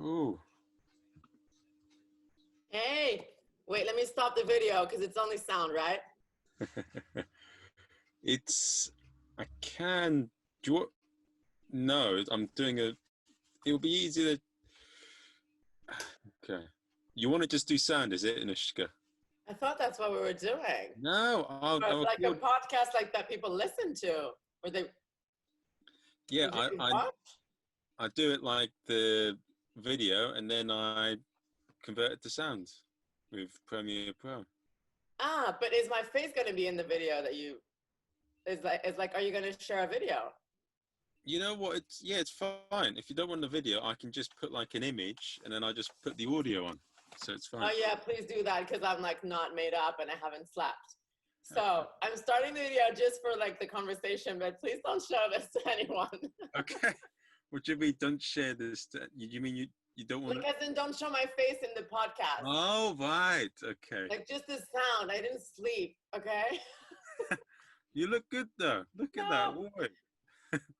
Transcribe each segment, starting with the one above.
Oh, Hey, wait, let me stop the video because it's only sound, right? it's. I can. Do you want? No, I'm doing a. It'll be easier. Okay. You want to just do sound, is it, Anoushka? I thought that's what we were doing. No, Or I'll like a record. podcast like that people listen to, where they Yeah, would you be what? I do it like the video, and then I convert it to sound with Premiere Pro. Ah, but is my face going to be in the video that you? Is like, are you going to share a video? You know what? It's fine. If you don't want the video, I can just put like an image, and then I just put the audio on, so it's fine. Oh yeah, please do that because I'm like not made up and I haven't slept. So I'm starting the video just for like the conversation, but please don't show this to anyone. Okay. What do you mean? Don't share this? You mean you don't want Like to? as in don't show my face in the podcast. Oh, right. Okay. Like just the sound. I didn't sleep. Okay. You look good though. Look at that. No. Boy.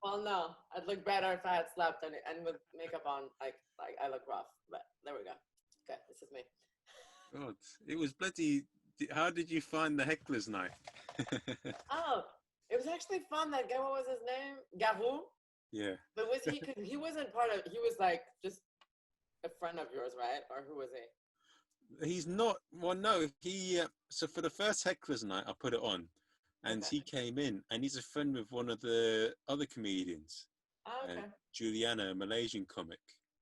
Well, no. I'd look better if I had slept and with makeup on. Like I look rough. But there we go. Okay, this is me. God, it was bloody. How did you find the heckler's knife? Oh, it was actually fun. That guy. What was his name? Garou. Yeah. But was he? He wasn't part of. He was like just a friend of yours, right? Or who was he? He's not. Well, no. He. So for the first heckler's night, I put it on, and Okay. he came in, and he's a friend with one of the other comedians, Oh, okay. Juliana, a Malaysian comic,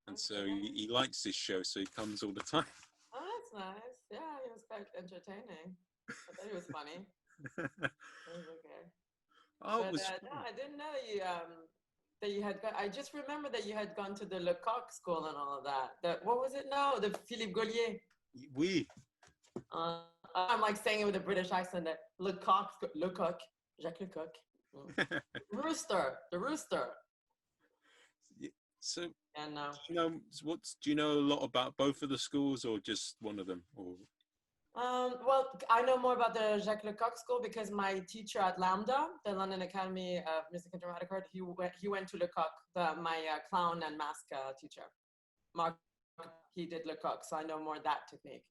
and so Okay. he likes this show, so he comes all the time. Oh, that's nice. Yeah, he was quite entertaining. I thought he was funny. It was okay. Oh, But it was. no, I didn't know that you had. I just remember that you had gone to the Lecoq school and all of that. What was it? No, the Philippe Gaulier. Oui. I'm like saying it with a British accent. That Lecoq, Jacques Lecoq. Rooster, the rooster. So, And do you know a lot about both of the schools, or just one of them? Or well, I know more about the Jacques Lecoq School because my teacher at Lambda, the London Academy of Music and Dramatic Art, he went to Lecoq. My clown and mask teacher, Mark, he did Lecoq, so I know more that technique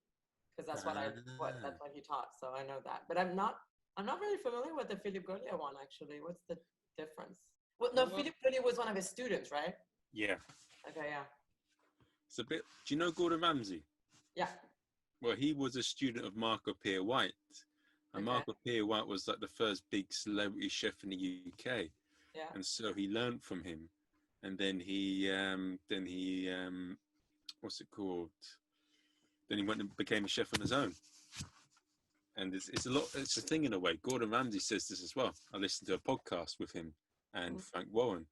because that's that's what he taught. So I know that, but I'm not very familiar with the Philippe Gaulier one actually. What's the difference? Well, no, Philippe Gaulier was one of his students, right? yeah, Okay, yeah. it's a bit. Do you know Gordon Ramsay? Yeah. Well, he was a student of Marco Pierre White, and Okay. Marco Pierre White was like the first big celebrity chef in the UK, Yeah. and so he learned from him, and then he what's it called? Then he went and became a chef on his own. And it's a lot. It's a thing in a way. Gordon Ramsay says this as well. I listened to a podcast with him and Frank Warren,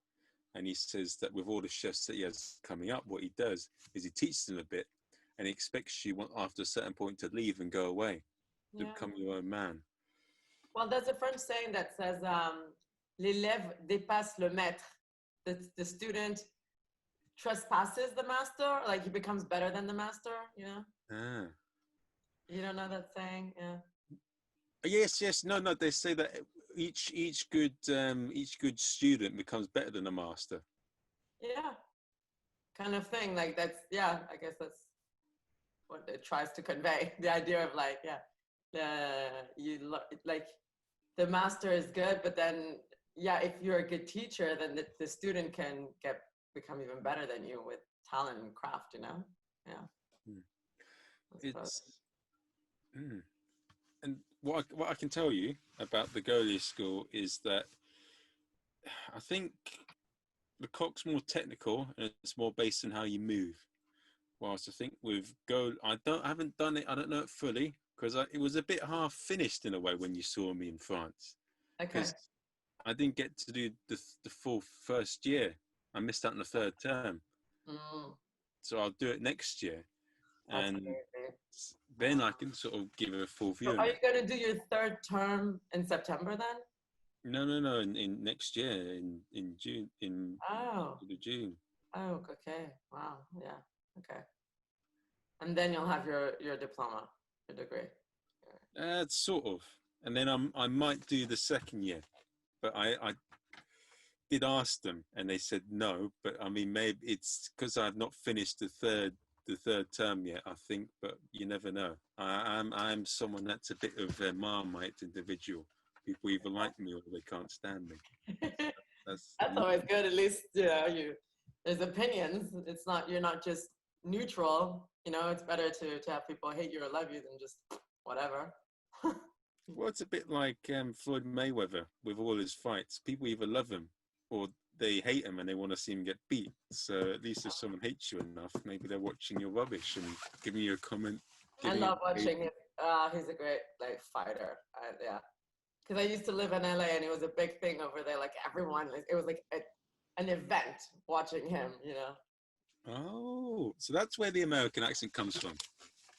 and he says that with all the chefs that he has coming up, what he does is he teaches them a bit, and he expects you after a certain point to leave and go away, to become your own man. Well, there's a French saying that says, "L'élève dépasse le maître." The student trespasses the master, like he becomes better than the master. You know. Ah. You don't know that saying, yeah. Yes. No. They say that each good student becomes better than a master. Yeah, kind of thing. Like that's, yeah. I guess that's what it tries to convey. The idea of like, like the master is good, but then if you're a good teacher, then the student can become even better than you with talent and craft. You know, yeah. It's. And what I can tell you about the Gaulier School is that I think the Lecoq's more technical and it's more based on how you move. Whilst I think with I haven't done it. I don't know it fully because it was a bit half finished in a way when you saw me in France. Okay. Because I didn't get to do the full first year. I missed out on the third term. So I'll do it next year. And then I can sort of give it a full view. So are you going to do your third term in September then? No. In next year, in June, in June. Oh, okay. Wow. Yeah. Okay. And then you'll have your diploma, your degree. Sort of. And then I might do the second year, but did ask them, and they said no. But I mean, maybe it's because I've not finished the third term yet, I think. But you never know. I'm someone that's a bit of a Marmite individual. People either like me or they can't stand me. That's always good. At least there's opinions. It's not, you're not just neutral. You know, it's better to have people hate you or love you than just whatever. Well, it's a bit like Floyd Mayweather with all his fights. People either love him or they hate him and they want to see him get beat. So at least if someone hates you enough, maybe they're watching your rubbish and giving you a comment. I love watching him. He's a great fighter. Yeah, because I used to live in LA and it was a big thing over there. Like everyone, it was like an event watching him. You know. Oh, so that's where the American accent comes from.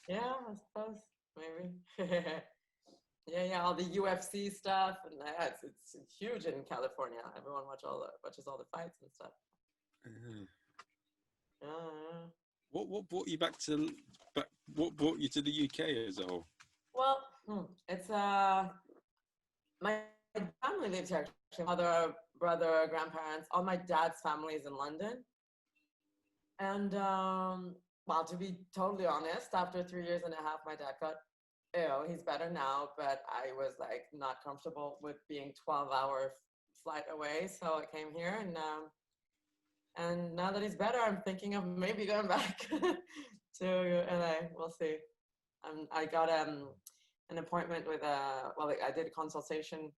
Yeah, I suppose maybe. Yeah, all the UFC stuff, and it's huge in California. Everyone watches all the fights and stuff. What brought you what brought you to the UK as a whole? Well, it's my family lives here. Actually, mother, brother, grandparents, all my dad's family is in London. And well, to be totally honest, after 3 years and a half, my dad got ill. He's better now, but I was like not comfortable with being 12-hour flight away, so I came here, and now that he's better, I'm thinking of maybe going back to LA. We'll see. I got an appointment with I did a consultation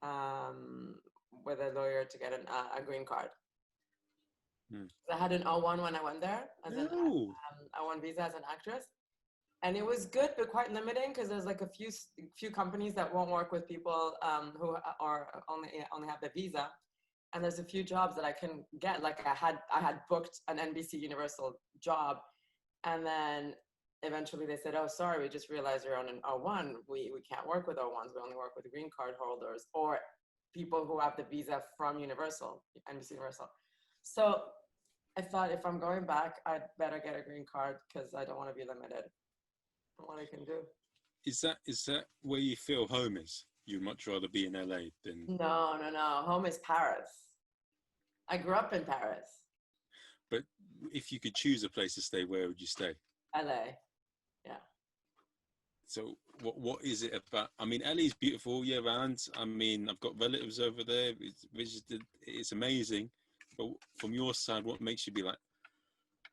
with a lawyer to get a green card. I had an O1 when I went there, as an O1 visa as an actress. And it was good, but quite limiting because there's like a few companies that won't work with people who are only have the visa, and there's a few jobs that I can get. Like I had booked an NBC Universal job, and then eventually they said, "Oh, sorry, we just realized you're on an O1. We can't work with O1s. We only work with green card holders or people who have the visa from Universal, NBC Universal." So I thought if I'm going back, I'd better get a green card because I don't want to be limited. What I can do. Is that where you feel home is? You'd much rather be in LA than... No. Home is Paris. I grew up in Paris. But if you could choose a place to stay, where would you stay? LA. Yeah. So what is it about? I mean, LA is beautiful all year round. I mean, I've got relatives over there. It's amazing. But from your side, what makes you be like,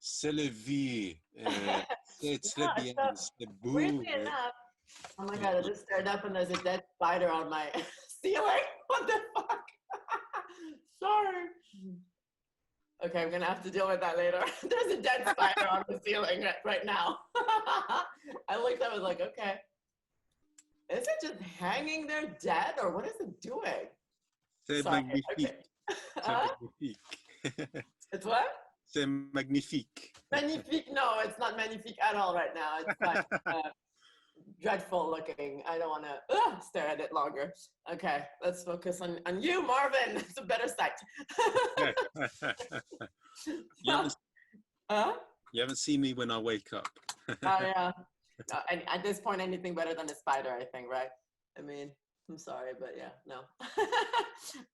c'est la vie. It's weirdly enough, oh my God, I just stared up and there's a dead spider on my ceiling. What the fuck? Sorry. Okay, I'm gonna have to deal with that later. There's a dead spider on the ceiling right now. I looked up, I was like, okay. Is it just hanging there dead or what is it doing? C'est magnifique. It's what? C'est magnifique. Magnifique? No, it's not magnifique at all right now. It's like dreadful looking. I don't want to stare at it longer. Okay, let's focus on you, Marvin. It's a better sight. You haven't seen me when I wake up. Oh, yeah. At this point, anything better than a spider, I think, right? I mean, I'm sorry, but yeah, no.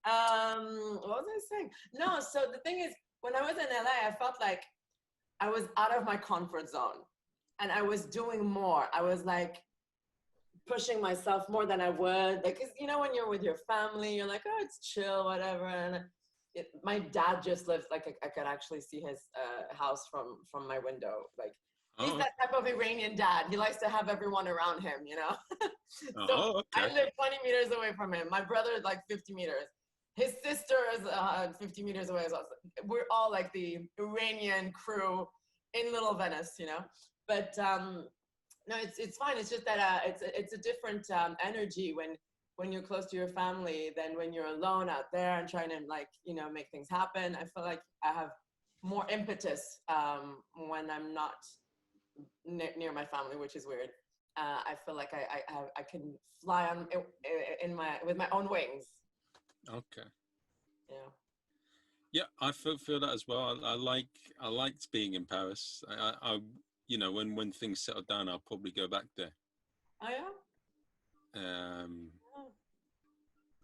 What was I saying? No, so the thing is, when I was in LA, I felt like I was out of my comfort zone and I was doing more. I was like pushing myself more than I would. Like, 'cause, you know, when you're with your family, you're like, oh, it's chill, whatever. And my dad just lives, like, I could actually see his house from my window. Like, he's that type of Iranian dad. He likes to have everyone around him, you know? So I live 20 meters away from him. My brother is like 50 meters. His sister is 50 meters away as well. So we're all like the Iranian crew in Little Venice, you know? But no, it's fine. It's just that it's a different energy when you're close to your family than when you're alone out there and trying to, like, you know, make things happen. I feel like I have more impetus when I'm not near my family, which is weird. I feel like I can fly on with my own wings. Okay. Yeah. Yeah, I feel that as well. I liked being in Paris. I you know, when things settle down, I'll probably go back there. Oh yeah.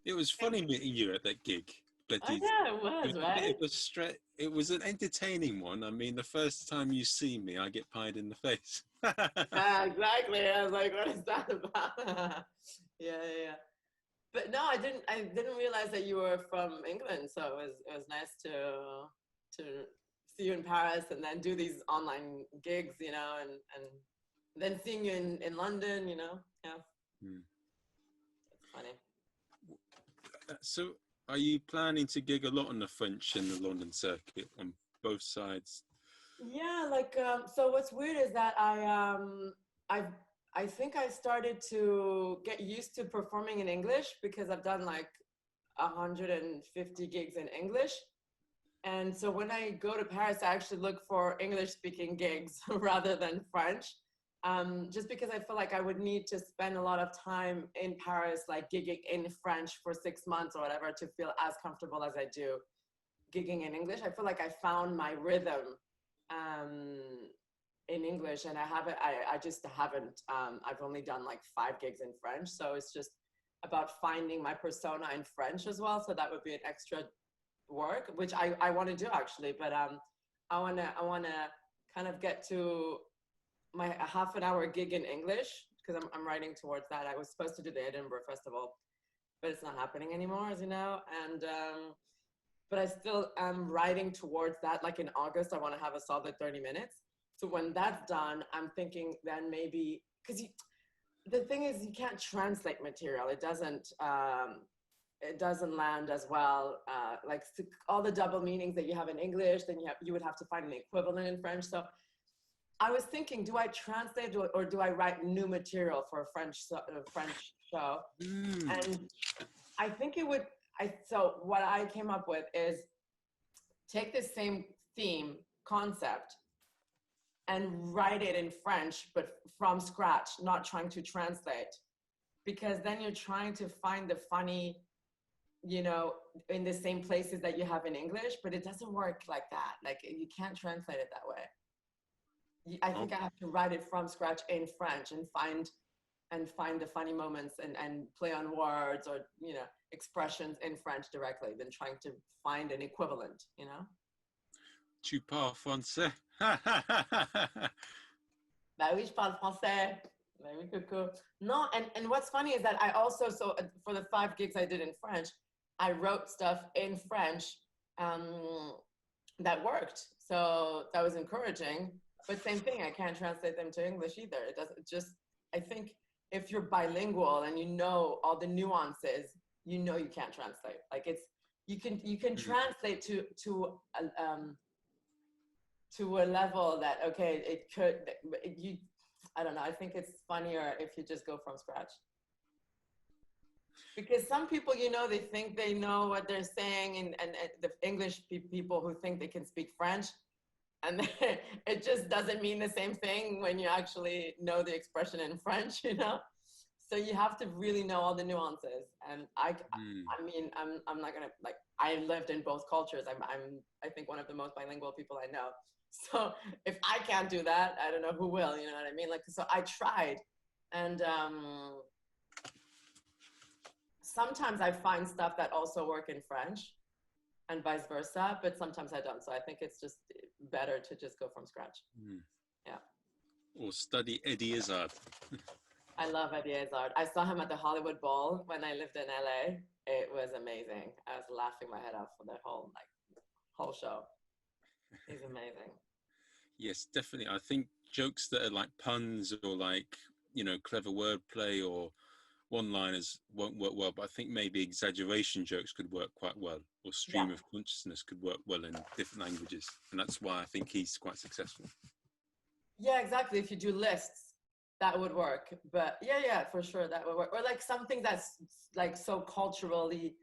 It was funny meeting you at that gig. But Oh yeah, it it was, was a bit right? of a it was an entertaining one. I mean, the first time you see me, I get pied in the face. Yeah, exactly. I was like, what is that about? Yeah, yeah, yeah. But no, I didn't realize that you were from England, so it was nice to see you in Paris and then do these online gigs, and then seeing you in London, Yeah, Hmm. it's funny. So, are you planning to gig a lot on the French and the London circuit on both sides? Yeah, like so what's weird is that I think I started to get used to performing in English because I've done like 150 gigs in English. And so when I go to Paris, I actually look for English speaking gigs rather than French. Just because I feel like I would need to spend a lot of time in Paris, like gigging in French for 6 months or whatever to feel as comfortable as I do gigging in English. I feel like I found my rhythm um, in English, and I just haven't. I've only done like 5 gigs in French, so it's just about finding my persona in French as well. So that would be an extra work, which I want to do actually, but I wanna kind of get to my a half an hour gig in English because I'm writing towards that. I was supposed to do the Edinburgh Festival, but it's not happening anymore, as you know. And but I still am writing towards that. Like in August, I want to have a solid 30 minutes. So when that's done, I'm thinking then maybe because the thing is you can't translate material. It doesn't land as well. Like all the double meanings that you have in English, then you would have to find an equivalent in French. So I was thinking, do I translate or do I write new material for a French show? Mm. And I think it would. So what I came up with is take the same theme concept and write it in French, but from scratch, not trying to translate, because then you're trying to find the funny, in the same places that you have in English, but it doesn't work like that. Like you can't translate it that way. I think I have to write it from scratch in French and find the funny moments and play on words or expressions in French directly than trying to find an equivalent. Tu parles français? Bah oui, je parle français. Bah oui, coucou. No, and what's funny is that I also, so for the 5 gigs I did in French, I wrote stuff in French that worked. So that was encouraging. But same thing, I can't translate them to English either. It doesn't just, I think if you're bilingual and you know all the nuances, you can't translate. Like you can translate to a level that, okay, it could, I don't know, I think it's funnier if you just go from scratch. Because some people, they think they know what they're saying, and the English people who think they can speak French, and it just doesn't mean the same thing when you actually know the expression in French, So you have to really know all the nuances. And I mean, I'm not gonna, like, I lived in both cultures. I think one of the most bilingual people I know. So if I can't do that, I don't know who will, you know what I mean? Like, so I tried, and sometimes I find stuff that also work in French and vice versa, but sometimes I don't. So I think it's just better to just go from scratch. Yeah. Or study Eddie Izzard. I love Eddie Izzard. I saw him at the Hollywood Bowl when I lived in LA. It was amazing. I was laughing my head off for the whole show. He's amazing. Yes, definitely. I think jokes that are like puns or like, clever wordplay or one-liners won't work well, but I think maybe exaggeration jokes could work quite well, or stream of consciousness could work well in different languages. And that's why I think he's quite successful. Yeah, exactly. If you do lists, that would work. But yeah, for sure, that would work. Or like something that's like so culturally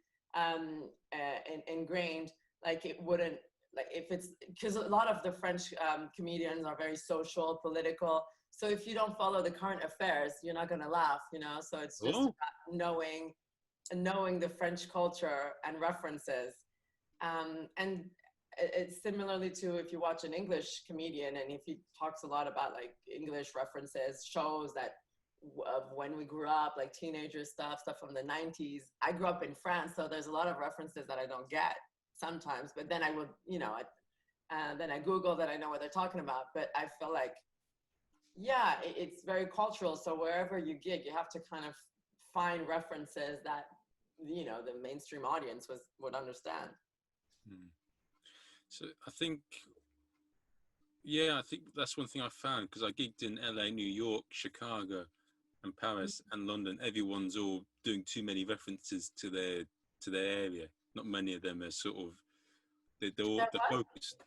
ingrained, like it wouldn't, like if it's, because a lot of the French comedians are very social, political. So if you don't follow the current affairs, you're not going to laugh, So it's just about knowing the French culture and references. And it's similarly to if you watch an English comedian and if he talks a lot about like English references, shows that of when we grew up, like teenager stuff from the 90s. I grew up in France, so there's a lot of references that I don't get sometimes, but then I would, then I Google that I know what they're talking about. But I feel like, yeah, it's very cultural. So wherever you gig, you have to kind of find references that, the mainstream audience would understand. So I think that's one thing I found, because I gigged in LA, New York, Chicago, and Paris and London. Everyone's all doing too many references to their area. Not many of them are sort of they're focused.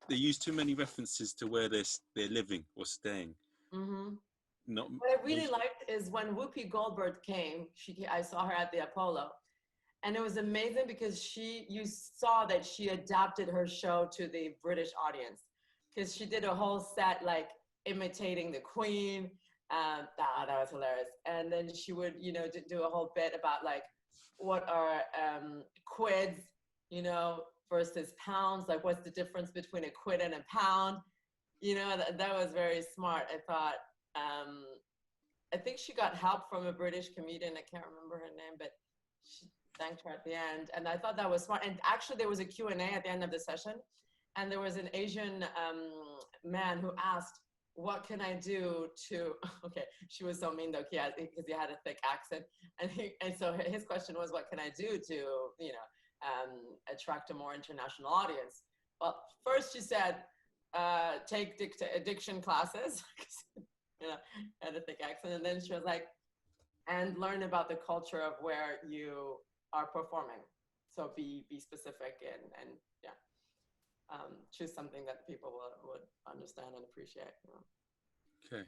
They use too many references to where they're living or staying. Not what I really liked is when Whoopi Goldberg came. I saw her at the Apollo, and it was amazing because you saw that she adapted her show to the British audience, because she did a whole set like imitating the Queen. That was hilarious. And then she would, do a whole bit about like what are quids, versus pounds. Like, what's the difference between a quid and a pound? That was very smart. I thought. I think she got help from a British comedian. I can't remember her name, but she thanked her at the end. And I thought that was smart. And actually, there was a Q&A at the end of the session. And there was an Asian man who asked, what can I do to, okay, she was so mean though, because he had a thick accent. And so his question was, what can I do to, attract a more international audience? Well, first she said, take diction classes, had a thick accent. And then she was like, and learn about the culture of where you are performing. So be specific and choose something that people would understand and appreciate. Okay,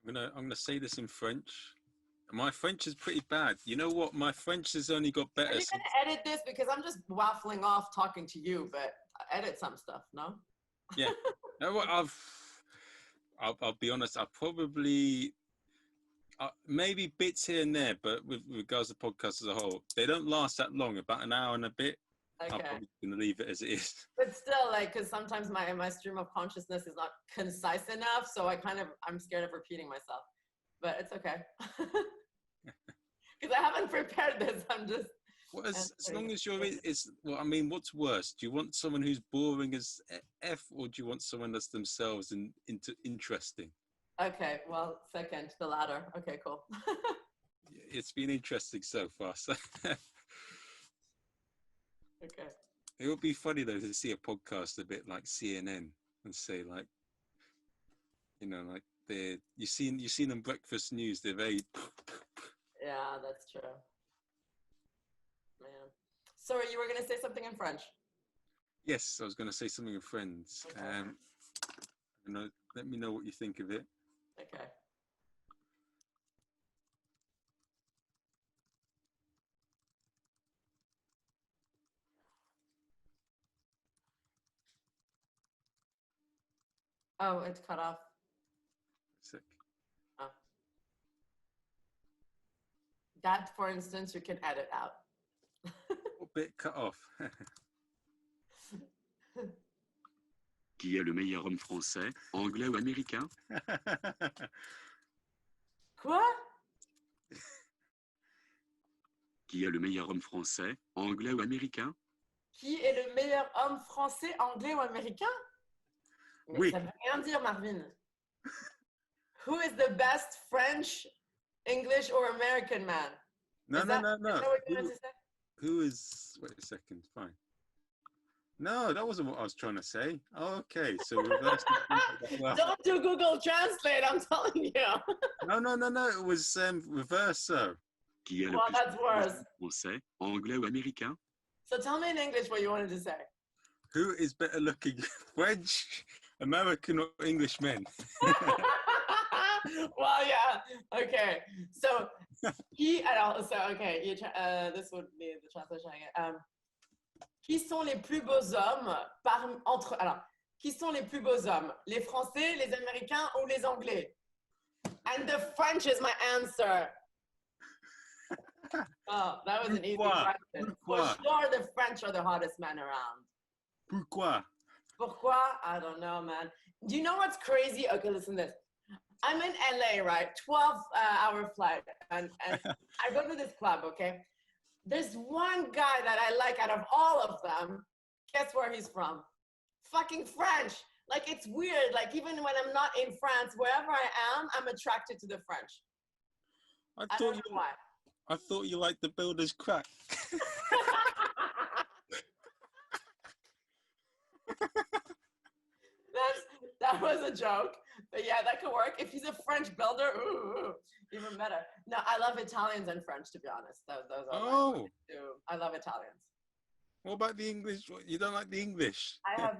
I'm gonna say this in French. My French is pretty bad. You know what? My French has only got better. Are you gonna edit this? Because I'm just waffling off talking to you, but edit some stuff, no? Yeah. No, what I'll be honest. I probably maybe bits here and there, but with regards to podcasts as a whole, they don't last that long. About an hour and a bit. Okay. I'm probably gonna leave it as it is. But still, like, because sometimes my stream of consciousness is not concise enough, so I'm scared of repeating myself. But it's okay. Because I haven't prepared this. I'm just. Well, as long as you're well, I mean, what's worse? Do you want someone who's boring as F, or do you want someone that's themselves and interesting? Okay, well, second, the latter. Okay, cool. It's been interesting so far. So. Okay. It would be funny though to see a podcast a bit like CNN and say like, like you seen them breakfast news. They're very. Yeah, that's true. Man, sorry, you were gonna say something in French. Yes, I was gonna say something in French. Okay. Let me know what you think of it. Okay. Oh, it's cut off. Sick. Oh. That, for instance, you can edit out. What bit cut off? Qui est le meilleur homme français, anglais ou américain? Quoi? Qui est le meilleur homme français, anglais ou américain? Qui est le meilleur homme français, anglais ou américain? Mais oui. Ça veut rien dire, Marvin. Who is the best French, English, or American man? No. Is that what you wanted to say? Who is? Wait a second. Fine. No, that wasn't what I was trying to say. Oh, okay, so reverse. Don't do Google Translate. I'm telling you. No. It was reverse. Qui est le Well, that's worse. Français, anglais ou américain? So tell me in English what you wanted to say. Who is better looking, French, American, or English men? Well, yeah. Okay. So okay. This would be the translation again. Qui sont les plus beaux hommes qui sont les plus beaux hommes? Les Français, les Américains ou les Anglais? And the French is my answer. Oh, that was an easy question. For sure, the French are the hottest men around. Pourquoi? Pourquoi? I don't know, man. Do you know what's crazy? Okay, listen to this. I'm in LA, right? 12-hour flight. And I go to this club, okay? There's one guy that I like out of all of them. Guess where he's from? Fucking French. Like, it's weird. Like, even when I'm not in France, wherever I am, I'm attracted to the French. I don't know why. I thought you liked the builder's crack. That was a joke, but yeah, that could work. If he's a French builder, ooh, even better. No, I love Italians and French, to be honest. Those are I love Italians. What about the English? You don't like the English? I have,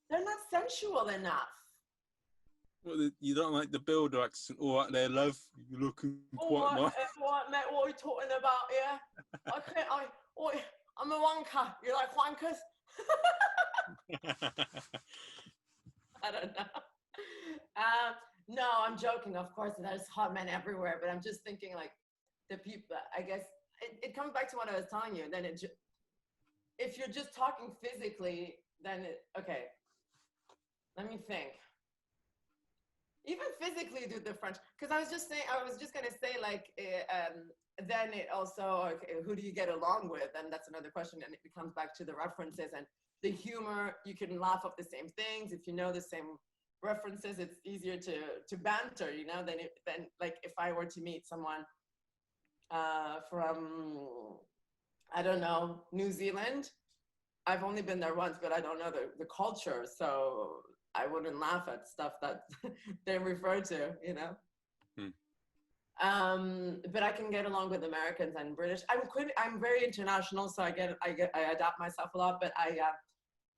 they're not sensual enough. Well, you don't like the builder accent? All right there, love. You're looking quite nice. What, mate, what are you talking about here? I'm a wanker. You like wankers? I don't know. No, I'm joking. Of course, there's hot men everywhere, but I'm just thinking like the people, I guess it comes back to what I was telling you. Then if you're just talking physically, then okay, let me think. Even physically do the French, because I was just going to say like, then it also, okay, who do you get along with? And that's another question. And it comes back to the references and the humor. You can laugh off the same things. If you know the same references, it's easier to banter, you know, than like if I were to meet someone from, I don't know, New Zealand. I've only been there once, but I don't know the culture. So I wouldn't laugh at stuff that they refer to, you know. But I can get along with Americans and British. I'm very international, so I adapt myself a lot. But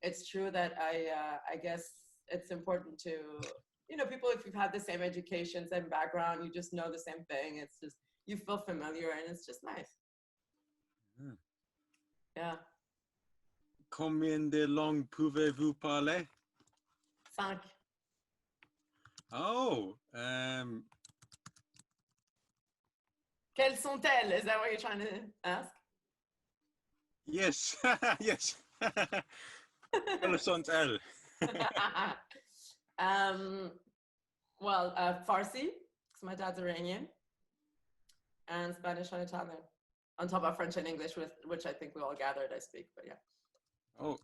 it's true that I guess it's important to, you know, people, if you've had the same education, same background, you just know the same thing. It's just, you feel familiar and it's just nice. Yeah. Combien de langues pouvez-vous parler? 5. Oh, Quelles sont-elles? Is that what you're trying to ask? Yes, yes. Quelles sont-elles? Well, Farsi, because my dad's Iranian, and Spanish and Italian, on top of French and English, which I think we all gathered I speak, but yeah. Oh.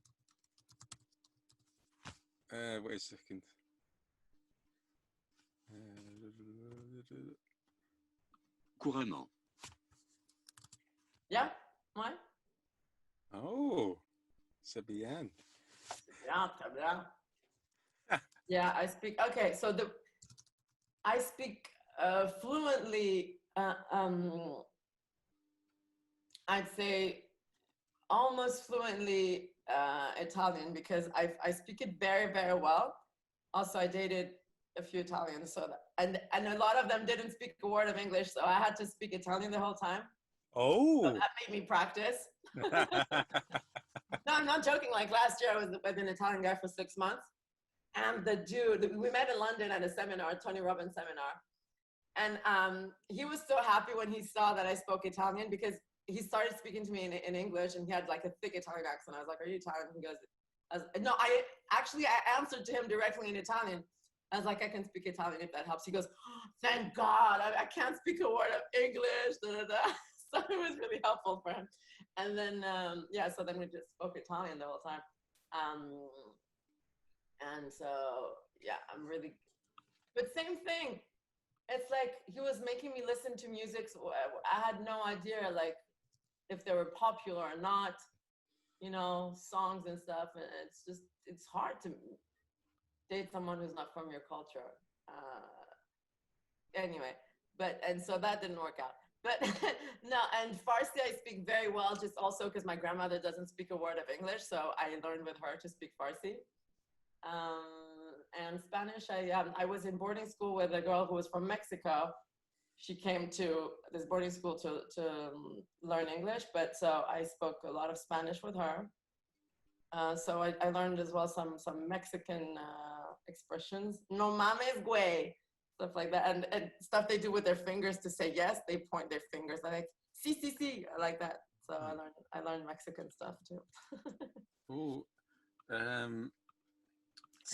Wait a second. Couramment. Yeah? Why? Oh, c'est bien. Yeah, très bien. Yeah, I speak, okay, so I speak fluently, I'd say almost fluently Italian, because I speak it very, very well. Also, I dated a few Italians, so and a lot of them didn't speak a word of English, so I had to speak Italian the whole time. Oh, so that made me practice. No, I'm not joking. Like last year, I was with an Italian guy for 6 months, and the dude, we met in London at a seminar, Tony Robbins seminar, and he was so happy when he saw that I spoke Italian, because he started speaking to me in English, and he had like a thick Italian accent. I was like, "Are you Italian?" He goes, "No, I answered to him directly in Italian." I was like, "I can speak Italian if that helps." He goes, "Oh, thank God, I can't speak a word of English." Da, da, da. So it was really helpful for him. And then, yeah, so then we just spoke Italian the whole time. And so, yeah, I'm really, but same thing. It's like he was making me listen to music. So I had no idea, like, if they were popular or not, you know, songs and stuff. And it's just, it's hard to date someone who's not from your culture. Anyway, and so that didn't work out. But no, and Farsi I speak very well, just also because my grandmother doesn't speak a word of English, so I learned with her to speak Farsi. And Spanish, I was in boarding school with a girl who was from Mexico. She came to this boarding school to learn English, but so I spoke a lot of Spanish with her. So I learned as well some Mexican expressions. No mames, güey. Stuff like that, and stuff they do with their fingers to say yes. They point their fingers like sí, like that. So I learned Mexican stuff too. Oh,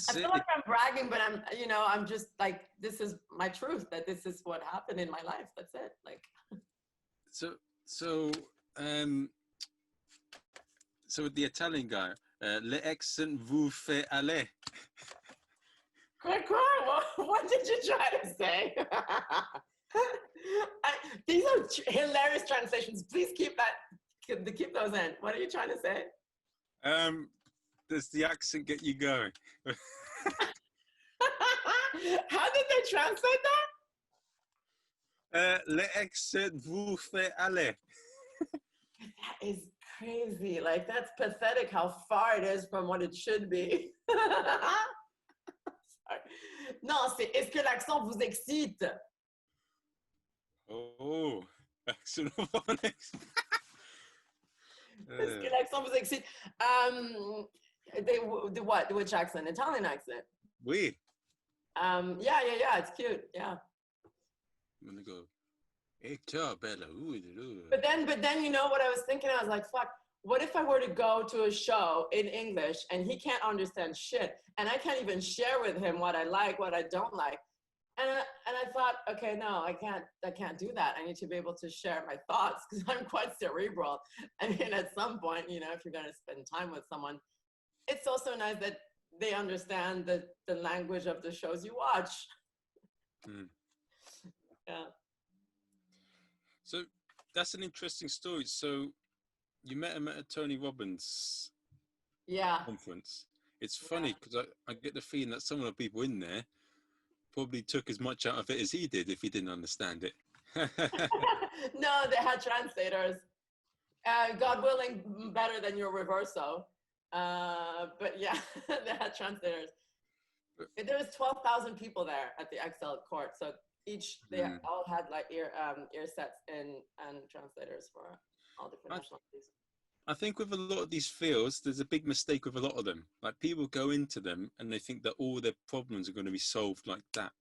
I feel like I'm bragging, but I'm just like, this is my truth, that this is what happened in my life. That's it. Like, so with the Italian guy, l'accent vous fait aller. What did you try to say? These are hilarious translations. Please keep those in. What are you trying to say? Does the accent get you going? How did they translate that? L'accent vous fait aller. That is crazy. Like, that's pathetic how far it is from what it should be. Non, est-ce que l'accent vous excite? Oh, accent phonics. Est-ce que l'accent vous excite? What? Which accent? Italian accent? Oui. Yeah. It's cute. Yeah. I'm gonna go. Hey, ciao, bella. But then, you know what I was thinking? I was like, fuck. What if I were to go to a show in English and he can't understand shit, and I can't even share with him what I like, what I don't like, and I thought, okay, no, I can't do that. I need to be able to share my thoughts because I'm quite cerebral. I mean, at some point, you know, if you're gonna spend time with someone, it's also nice that they understand the language of the shows you watch. Yeah. So that's an interesting story. So you met him at a Tony Robbins conference. It's funny because I get the feeling that some of the people in there probably took as much out of it as he did if he didn't understand it. No, they had translators. God willing, better than your reverso. But yeah, they had translators. There was 12,000 people there at the XL court, so they all had like ear sets and translators for all different nationalities. I think with a lot of these fields, there's a big mistake with a lot of them. Like, people go into them and they think that all their problems are going to be solved like that.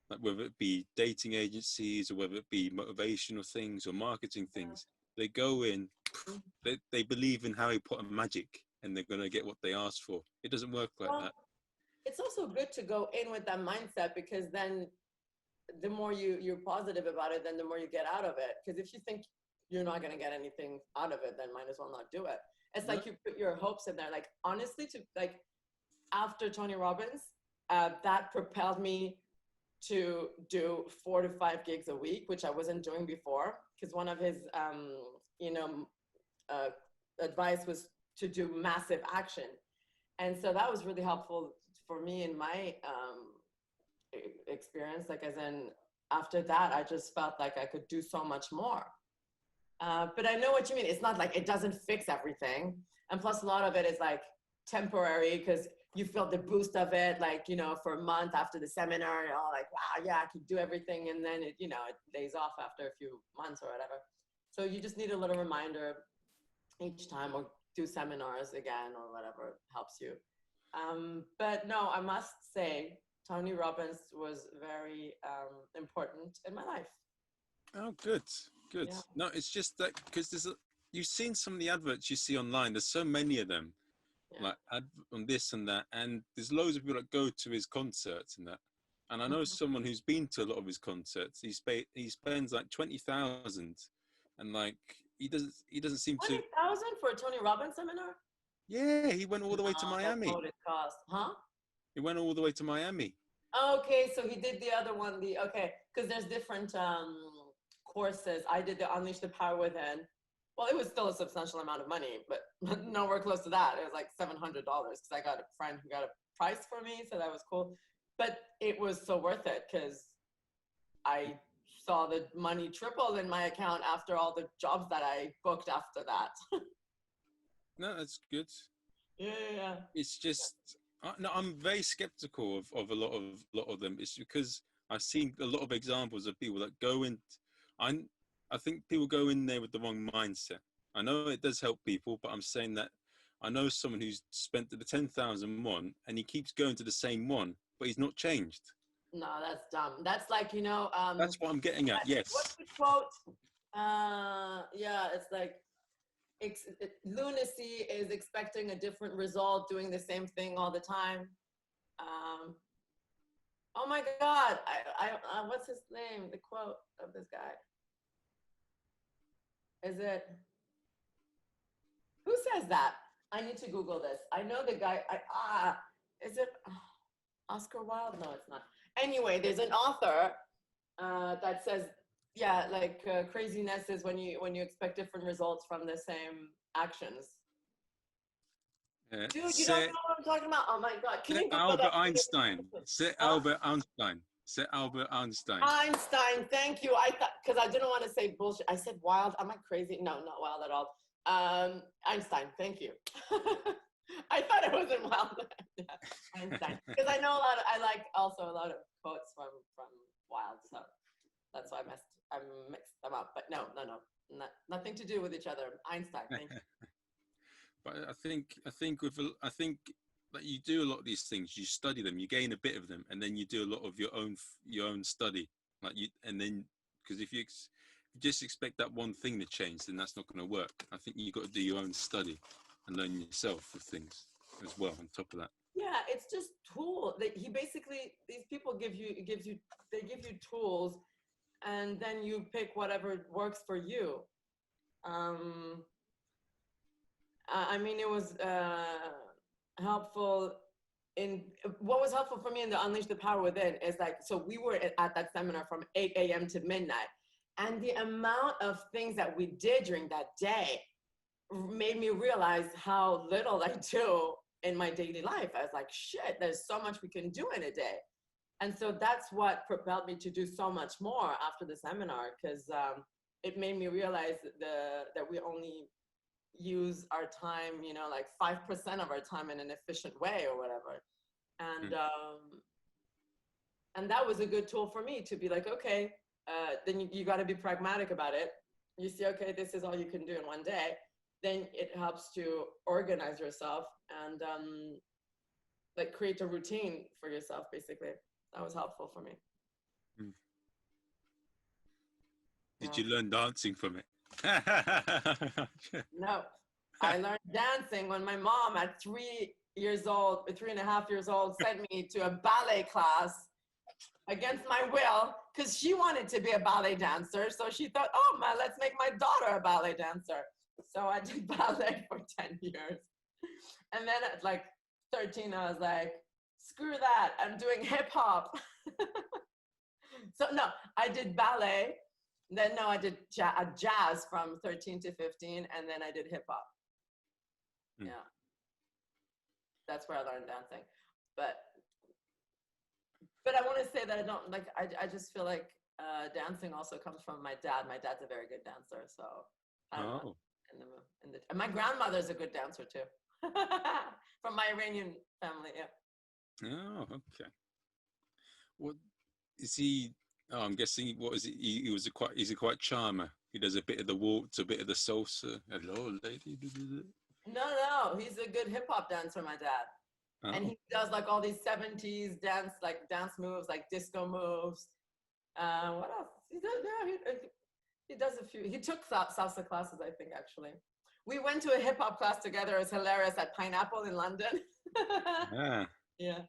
Like, whether it be dating agencies or whether it be motivational things or marketing things, they go in, they believe in Harry Potter magic and they're going to get what they asked for. It doesn't work like that. It's also good to go in with that mindset, because then the more you're positive about it, then the more you get out of it. Because if you think you're not going to get anything out of it, then might as well not do it. It's like you put your hopes in there. Like, honestly, after Tony Robbins, that propelled me to do 4 to 5 gigs a week, which I wasn't doing before. Because one of his, advice was to do massive action. And so that was really helpful for me in my experience. Like, as in, after that, I just felt like I could do so much more. But I know what you mean. It's not like it doesn't fix everything. And plus, a lot of it is like temporary, because you feel the boost of it, like, you know, for a month after the seminar, you're all like, wow, yeah, I can do everything. And then it lays off after a few months or whatever. So you just need a little reminder each time, or do seminars again or whatever helps you. But no, I must say, Tony Robbins was very important in my life. Oh, good. Yeah. No, it's just that because you've seen some of the adverts you see online. There's so many of them, like on this and that, and there's loads of people that go to his concerts and that. And I know someone who's been to a lot of his concerts. He spends like 20,000, and like he doesn't seem 20,000 for a Tony Robbins seminar? Yeah, he went all the way to Miami. That's what it cost, huh? He went all the way to Miami. Okay, so he did the other one. Because there's different courses. I did the Unleash the Power Within. Well, it was still a substantial amount of money, but nowhere close to that. It was like $700 because I got a friend who got a price for me, so that was cool. But it was so worth it because I saw the money triple in my account after all the jobs that I booked after that. No, that's good. Yeah. It's just, no, I'm very skeptical of a lot of them. It's because I've seen a lot of examples of people that go in. I think people go in there with the wrong mindset. I know it does help people, but I'm saying that I know someone who's spent the 10,000 one and he keeps going to the same one, but he's not changed. No, that's dumb. That's like, that's what I'm getting at. Yes. What's the quote? Yeah, it's like, lunacy is expecting a different result, doing the same thing all the time. Oh my God! I what's his name? The quote of this guy. Is it? Who says that? I need to Google this. I know the guy. Is it Oscar Wilde? No, it's not. Anyway, there's an author that says, yeah, like craziness is when you expect different results from the same actions. Dude, you don't know what I'm talking about? Oh my God! Can you Google Albert that? Einstein. Albert Einstein. Albert Einstein. Einstein, thank you. I thought, because I didn't want to say bullshit. I said Wilde. Am I crazy? No, not Wilde at all. Einstein, thank you. I thought it wasn't Wilde. Yeah, Einstein, because I know I like also a lot of quotes from Wilde, so that's why I mixed them up. But no, nothing to do with each other. Einstein, thank you. But I think that you do a lot of these things. You study them, you gain a bit of them, and then you do a lot of your own study. And then because if you just expect that one thing to change, then that's not going to work. I think you got to do your own study and learn yourself of things as well. On top of that, yeah, it's just tools. He basically, these people give you tools, and then you pick whatever works for you. I mean, it was helpful what was helpful for me in the Unleash the Power Within is like, so we were at that seminar from 8 a.m. to midnight, and the amount of things that we did during that day made me realize how little I do in my daily life. I was like, shit, there's so much we can do in a day. And so that's what propelled me to do so much more after the seminar, because it made me realize that we only use our time, like 5% of our time in an efficient way or whatever. And that was a good tool for me to be like, okay, then you got to be pragmatic about it. You see, okay, this is all you can do in one day. Then it helps to organize yourself and like create a routine for yourself, basically. That was helpful for me. Did you learn dancing from it? No, I learned dancing when my mom at 3.5 years old, sent me to a ballet class against my will, because she wanted to be a ballet dancer. So she thought, oh, let's make my daughter a ballet dancer. So I did ballet for 10 years. And then at like 13, I was like, screw that, I'm doing hip hop. So no, I did ballet. Then no, I did jazz from 13 to 15, and then I did hip hop. Yeah, that's where I learned dancing. But I want to say that I don't like. I just feel like dancing also comes from my dad. My dad's a very good dancer, so I don't know. And my grandmother's a good dancer too, from my Iranian family. Yeah. Oh, okay. What is he? Oh, I'm guessing. What is it? He's a quite charmer. He does a bit of the waltz, a bit of the salsa. Hello, lady. No, he's a good hip hop dancer, my dad. Oh. And he does like all these 70s dance moves, like disco moves. What else? He does a few. He took salsa classes, I think, actually. We went to a hip hop class together. It was hilarious at Pineapple in London. Yeah.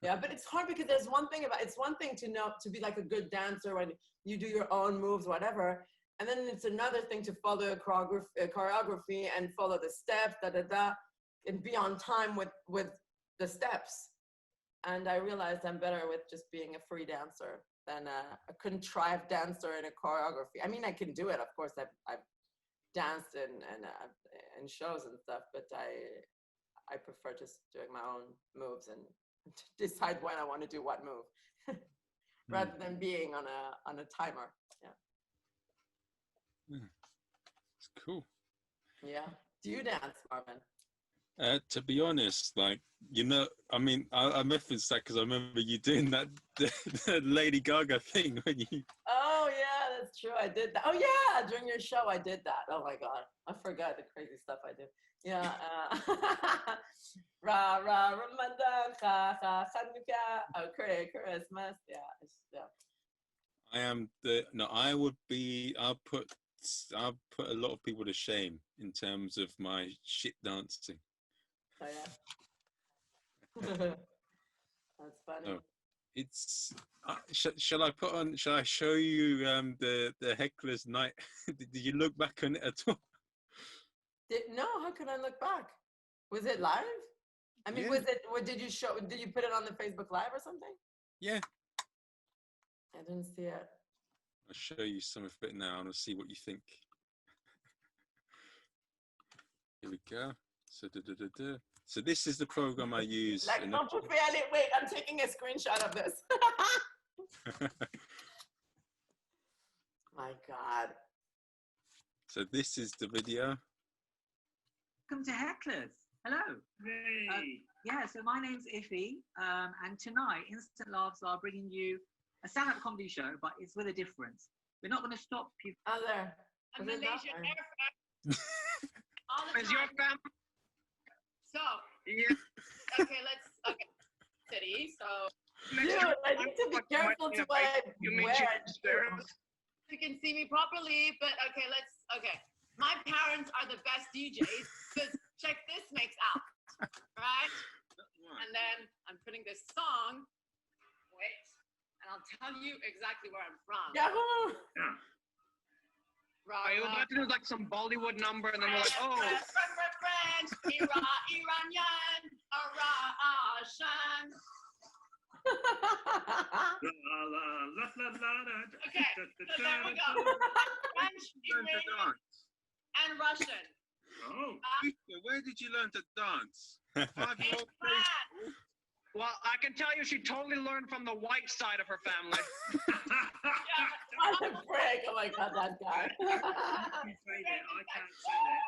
Yeah, but it's hard because it's one thing to know, to be like a good dancer when you do your own moves, whatever. And then it's another thing to follow a choreography and follow the steps, and be on time with the steps. And I realized I'm better with just being a free dancer than a contrived dancer in a choreography. I mean, I can do it. Of course, I've danced in shows and stuff, but I prefer just doing my own moves and decide when I want to do what move, rather than being on a timer. Yeah. It's cool. Yeah. Do you dance, Marvin? To be honest, like, I mean, I referenced that because I remember you doing that the Lady Gaga thing when you. Oh yeah, that's true. I did that. Oh yeah, during your show, I did that. Oh my God, I forgot the crazy stuff I did. Yeah. Ra ra Ramadan, ha ha Chanukah. Oh, Christmas. Yeah. I'll put a lot of people to shame in terms of my shit dancing. Oh yeah. That's funny. Oh, it's. Shall I put on? Shall I show you the heckler's night? Did you look back on it at all? No, how can I look back? Was it live? I mean, Yeah. was it? What did you show? Did you put it on the Facebook Live or something? Yeah. I didn't see it. I'll show you some of it now, and I'll see what you think. Here we go. So this is the program I use. Like, don't put me on it. Wait, I'm taking a screenshot of this. My God. So this is the video. Welcome to Hecklers. Hello. Hey. Yeah, so my name's Iffy, and tonight Instant Laughs are bringing you a stand-up comedy show, but it's with a difference. We're not going to stop people. Oh, there. A Was it Malaysian that? air all the Is your time. family? So, Yeah. okay, city. So, Dude, I need to be careful to what I You mean wear. you can see me properly, but okay. My parents are the best DJs because check this mix out, right? And then I'm putting this song. Wait, and I'll tell you exactly where I'm from. Yahoo! Are you about to do like some Bollywood number and then we're like, oh. French, Iranian, Russian. Okay, so there we go. French, Iranian, and Russian. Oh. Where did you learn to dance? In 5-year-old France. Well, I can tell you she totally learned from the white side of her family. What a prick. Oh my God, that guy. Yeah. I can't say that.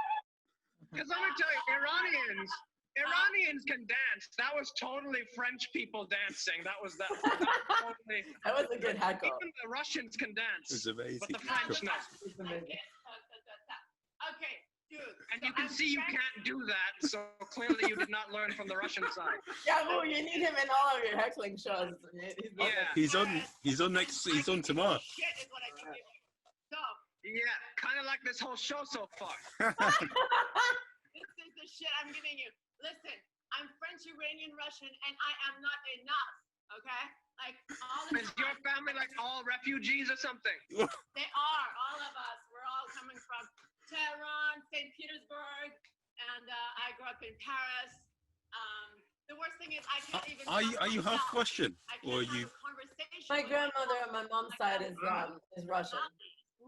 Because let me tell you, Iranians can dance. That was totally French people dancing. That was totally. That was a good heckle. Even the Russians can dance. It's amazing. But the French no. It's amazing. Okay, dude. And you can see you can't do that, so clearly you did not learn from the Russian side. Yahoo, you need him in all of your heckling shows. Yeah. He's on tomorrow. Shit is what I give you. So, Yeah, kind of like this whole show so far. this is the shit I'm giving you. Listen, I'm French-Iranian Russian, and I am not enough, okay? Like, all the Is your family like all refugees or something? They are, all of us. We're all coming from Tehran, St. Petersburg, and I grew up in Paris. The worst thing is I can't even Are you half Russian? I Or can't you? have a conversation My with grandmother on my mom's side is Russian.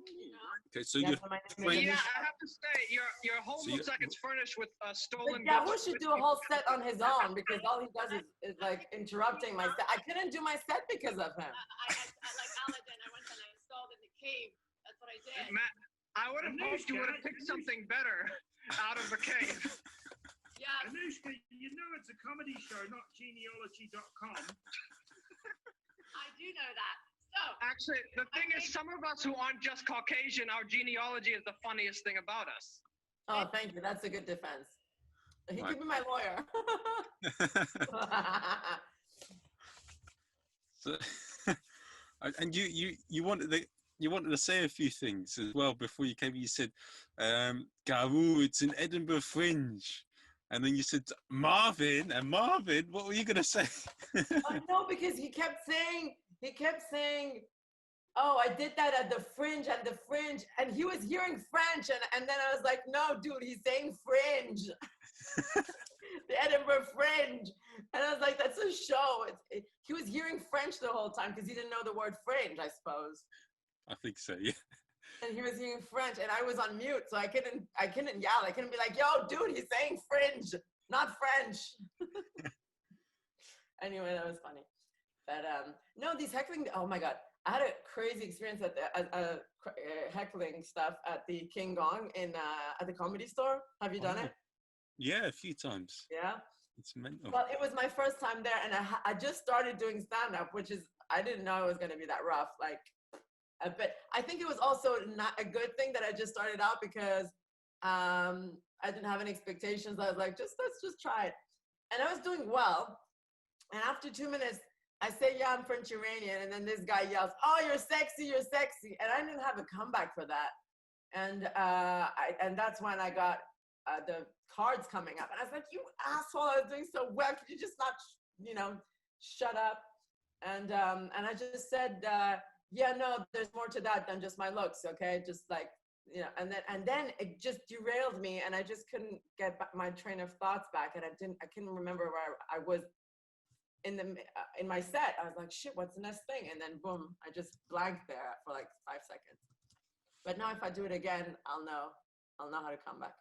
you know? Okay, so Yeah, you're so my name French. is- Yeah, I have to say, your home So looks like it's furnished with stolen Yahoo goods. should do a whole set on his own because all he does is like interrupting my set. I couldn't do my set because of him. I like Aladdin. I went and I installed in the cave. That's what I did. Matt, I would have hoped you would have picked something better out of the cave. Yeah. Anoushka, you know it's a comedy show, not genealogy.com. I do know that. So, Actually, the thing is, some of us who aren't just Caucasian, our genealogy is the funniest thing about us. Oh, thank you. That's a good defense. He Right. could be my lawyer. So, and you wanted to say a few things as well before you came. You said, Garou, it's an Edinburgh Fringe. And then you said, Marvin, what were you going to say? Oh, no, because he kept saying, oh, I did that at the Fringe, and he was hearing French, and then I was like, no, dude, he's saying Fringe. The Edinburgh Fringe. And I was like, that's a show. He was hearing French the whole time because he didn't know the word fringe, I suppose. I think so, yeah. And he was hearing French, and I was on mute, so I couldn't yell. I couldn't be like, yo, dude, he's saying fringe, not French. Anyway, that was funny. But no, these heckling, oh my God. I had a crazy experience at the heckling stuff at the King Gong at the Comedy Store. Have you done it? Yeah, a few times. Yeah. It's mental. Well, it was my first time there, and I just started doing stand-up, which is, I didn't know it was going to be that rough. Like, but I think it was also not a good thing that I just started out because I didn't have any expectations. I was like, let's just try it. And I was doing well. And after 2 minutes, I say, yeah, I'm French-Iranian. And then this guy yells, oh, you're sexy, you're sexy. And I didn't have a comeback for that. And that's when I got the cards coming up. And I was like, you asshole, I was doing so well. Could you just not, shut up. And I just said, yeah, no, there's more to that than just my looks. Okay. Just like, you know, and then it just derailed me, and I just couldn't get my train of thoughts back. And I couldn't remember where I was in my set. I was like, shit, what's the next thing? And then boom, I just blanked there for like 5 seconds. But now if I do it again, I'll know how to come back.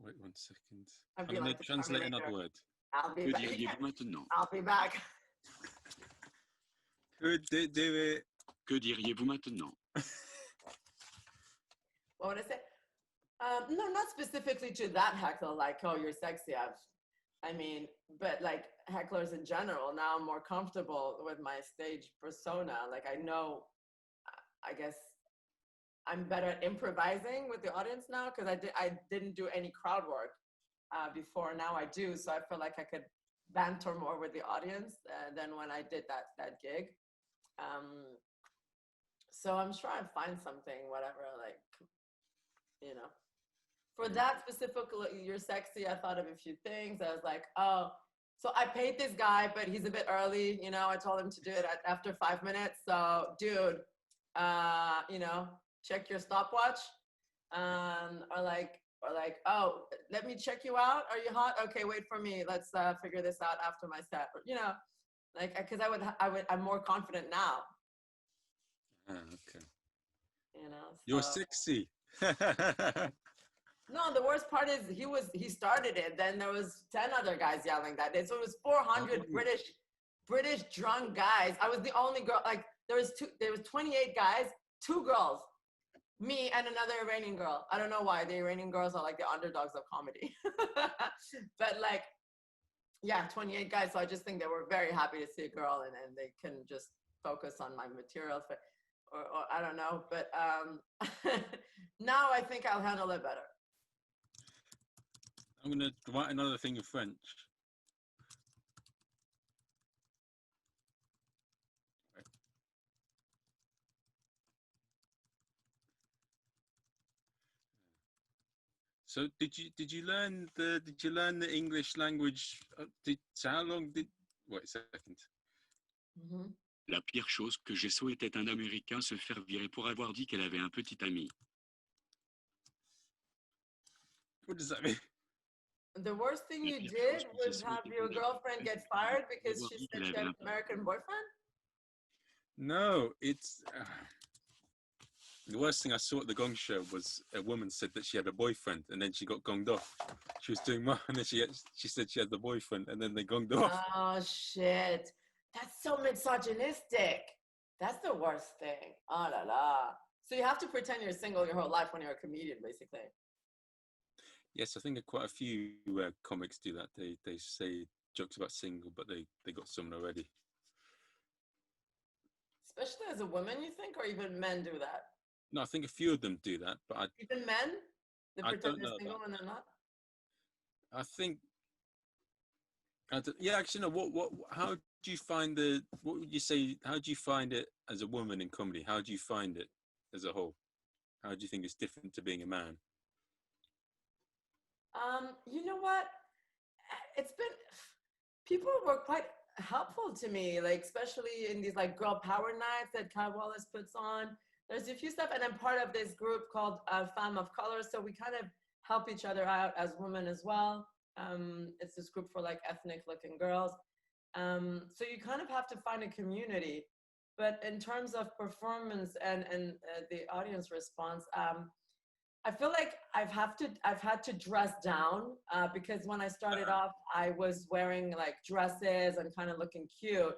Wait 1 second. I'm going to translate another word. I'll be Que back. diriez-vous maintenant? I'll be back. Could do it. Que diriez-vous maintenant? What would I say? No, not specifically to that heckle, like, oh, you're sexy. I mean, but like hecklers in general, now I'm more comfortable with my stage persona. Like I know, I guess I'm better at improvising with the audience now, because I didn't do any crowd work before. Now I do, so I feel like I could banter more with the audience than when I did that gig. So I'm sure I'd find something, whatever, like, you know. For that specifically, you're sexy, I thought of a few things. I was like, oh, so I paid this guy, but he's a bit early. You know, I told him to do it after 5 minutes. So, dude, you know, check your stopwatch. Or like, oh, let me check you out. Are you hot? Okay, wait for me. Let's figure this out after my set. You know, like, because I'm more confident now. Okay. You know, so. You're sexy. No, the worst part is he started it. Then there was 10 other guys yelling that day. So it was 400 British drunk guys. I was the only girl. Like there was 28 guys, 2 girls, me and another Iranian girl. I don't know why. The Iranian girls are like the underdogs of comedy. But like, yeah, 28 guys. So I just think they were very happy to see a girl, and they can just focus on my material. Or I don't know. But now I think I'll handle it better. I'm going to write another thing in French. So did you learn the English language? So how long did? Wait a second. Mm-hmm. La pire chose que j'ai sauvé était un Américain se faire virer pour avoir dit qu'elle avait un petit ami. What does that mean? The worst thing you did was have your girlfriend get fired because she said she had an American boyfriend? No, it's the worst thing I saw at the Gong Show was a woman said that she had a boyfriend, and then she got gonged off. She was doing well, and then she said she had the boyfriend, and then they gonged off. Oh shit, that's so misogynistic. That's the worst thing. Oh la la. So you have to pretend you're single your whole life when you're a comedian, basically. Yes, I think quite a few comics do that. They say jokes about single, but they got someone already. Especially as a woman, you think, or even men do that? No, I think a few of them do that, but even men? They pretend they're single when they're not? I think. Yeah, actually, no. What? How do you find what would you say? How do you find it as a woman in comedy? How do you find it as a whole? How do you think it's different to being a man? You know what? People were quite helpful to me, like especially in these like girl power nights that Kai Wallace puts on. There's a few stuff, and I'm part of this group called Femme of Color, so we kind of help each other out as women as well. It's this group for like ethnic looking girls. So you kind of have to find a community. But in terms of performance and the audience response, I feel like I've had to dress down because when I started off, I was wearing like dresses and kind of looking cute.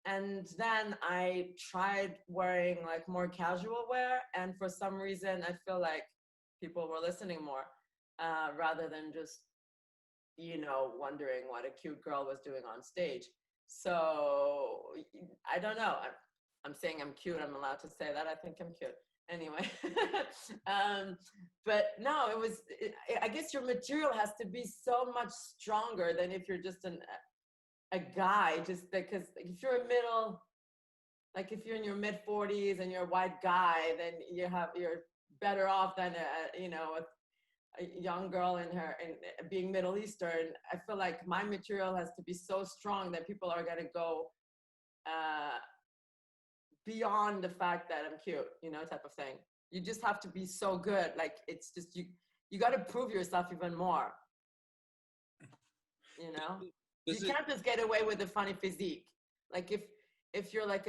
And then I tried wearing like more casual wear. And for some reason, I feel like people were listening more rather than just, you know, wondering what a cute girl was doing on stage. So I don't know. I'm saying I'm cute. I'm allowed to say that. I think I'm cute. Anyway, but no, I guess your material has to be so much stronger than if you're just a guy, just because if you're if you're in your mid 40s and you're a white guy, then you're better off than a young girl in being Middle Eastern, I feel like my material has to be so strong that people are going to go beyond the fact that I'm cute, you know, type of thing. You just have to be so good. Like, it's just, you got to prove yourself even more, you know? You can't just get away with a funny physique. Like, if you're like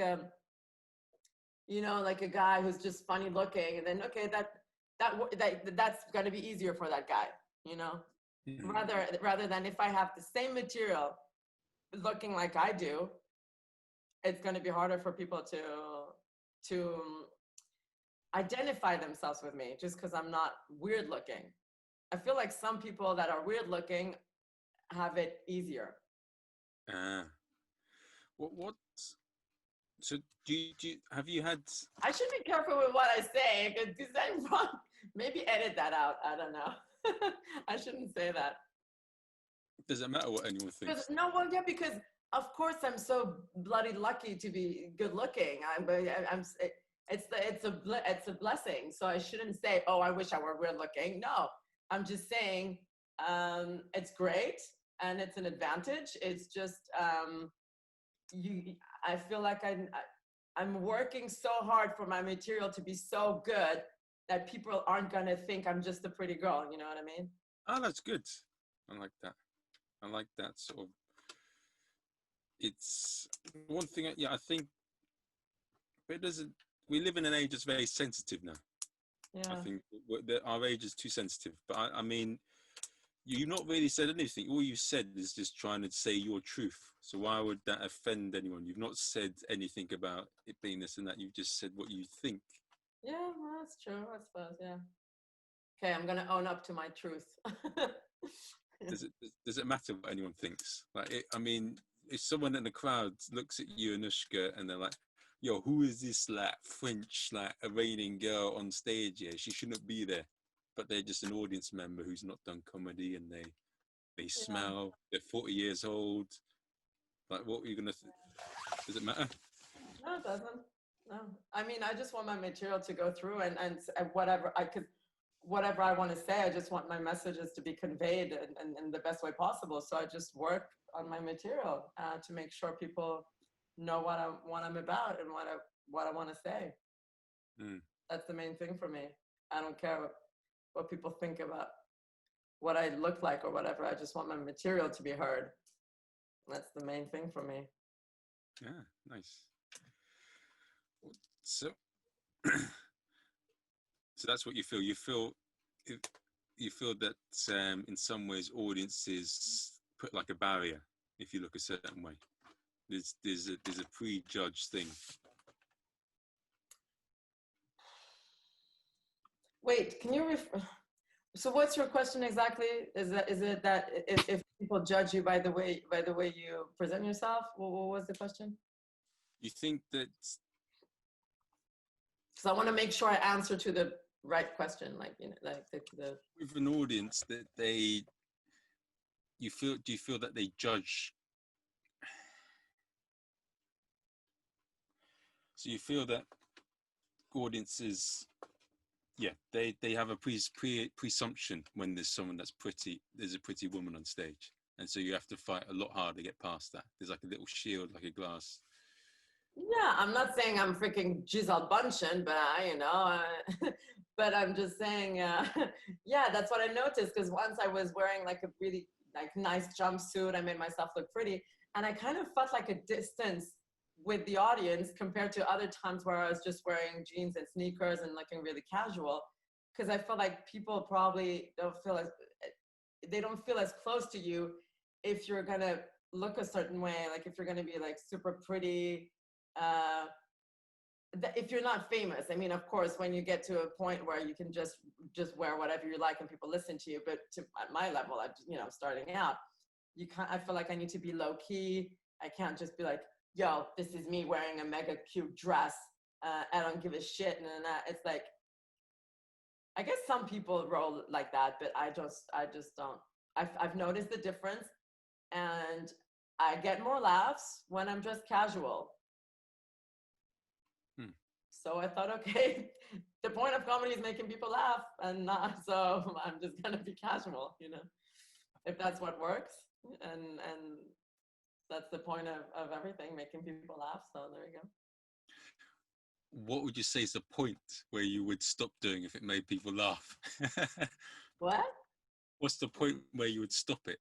you know, like a guy who's just funny looking, and then, okay, that's going to be easier for that guy, you know? Mm-hmm. Rather than if I have the same material looking like I do, it's going to be harder for people to identify themselves with me just because I'm not weird looking. I feel like some people that are weird looking have it easier. So have you had? I should be careful with what I say because maybe edit that out. I don't know. I shouldn't say that. Does it matter what anyone thinks? Because of course I'm so bloody lucky to be good looking. It's a blessing. So I shouldn't say, oh, I wish I were weird looking. No, I'm just saying it's great and it's an advantage. It's just I feel like I'm working so hard for my material to be so good that people aren't gonna think I'm just a pretty girl. You know what I mean? Oh, that's good. I like that. I like that sort of. It's one thing. Yeah, I think. But it doesn't. We live in an age that's very sensitive now. Yeah. I think our age is too sensitive. But I mean, you've not really said anything. All you said is just trying to say your truth. So why would that offend anyone? You've not said anything about it being this and that. You've just said what you think. Yeah, well, that's true. I suppose. Yeah. Okay, I'm gonna own up to my truth. Does it matter what anyone thinks? Like, I mean, if someone in the crowd looks at you, Anoushka, and they're like, "Yo, who is this like French like Iranian girl on stage here? She shouldn't be there." But they're just an audience member who's not done comedy, and they smell. They're 40 years old. Like, what are you gonna? Does it matter? No, it doesn't. No, I mean, I just want my material to go through, and whatever I want to say, I just want my messages to be conveyed in the best way possible. So I just work on my material to make sure people know what I'm about and what I want to say. That's the main thing for me. I don't care what people think about what I look like or whatever. I just want my material to be heard. That's the main thing for me. Yeah, nice. So that's what you feel. You feel that in some ways audiences put like a barrier if you look a certain way. There's a prejudged thing. Wait, can you so what's your question exactly? Is it that if people judge you by the way you present yourself? What was the question? You think that? Because I want to make sure I answer to the right question, like, you know, like the with an audience that do you feel that they judge? So you feel that audiences, they have a presumption when there's someone there's a pretty woman on stage, and so you have to fight a lot harder to get past that. There's like a little shield, like a glass. Yeah, I'm not saying I'm freaking Giselle Bundchen, but but I'm just saying, yeah, that's what I noticed. Because once I was wearing like a really like nice jumpsuit, I made myself look pretty, and I kind of felt like a distance with the audience compared to other times where I was just wearing jeans and sneakers and looking really casual. Because I feel like people probably don't feel as close to you if you're gonna look a certain way, like if you're gonna be like super pretty. If you're not famous, I mean, of course, when you get to a point where you can just wear whatever you like and people listen to you, but at my level, I'm starting out, I feel like I need to be low key. I can't just be like, yo, this is me wearing a mega cute dress. I don't give a shit. And it's like, I guess some people roll like that, but I just don't. I've noticed the difference, and I get more laughs when I'm just casual. So I thought, okay, the point of comedy is making people laugh, and not, so I'm just gonna be casual, you know, if that's what works, and that's the point of everything, making people laugh. So there you go. What would you say is the point where you would stop doing if it made people laugh? What? What's the point where you would stop it?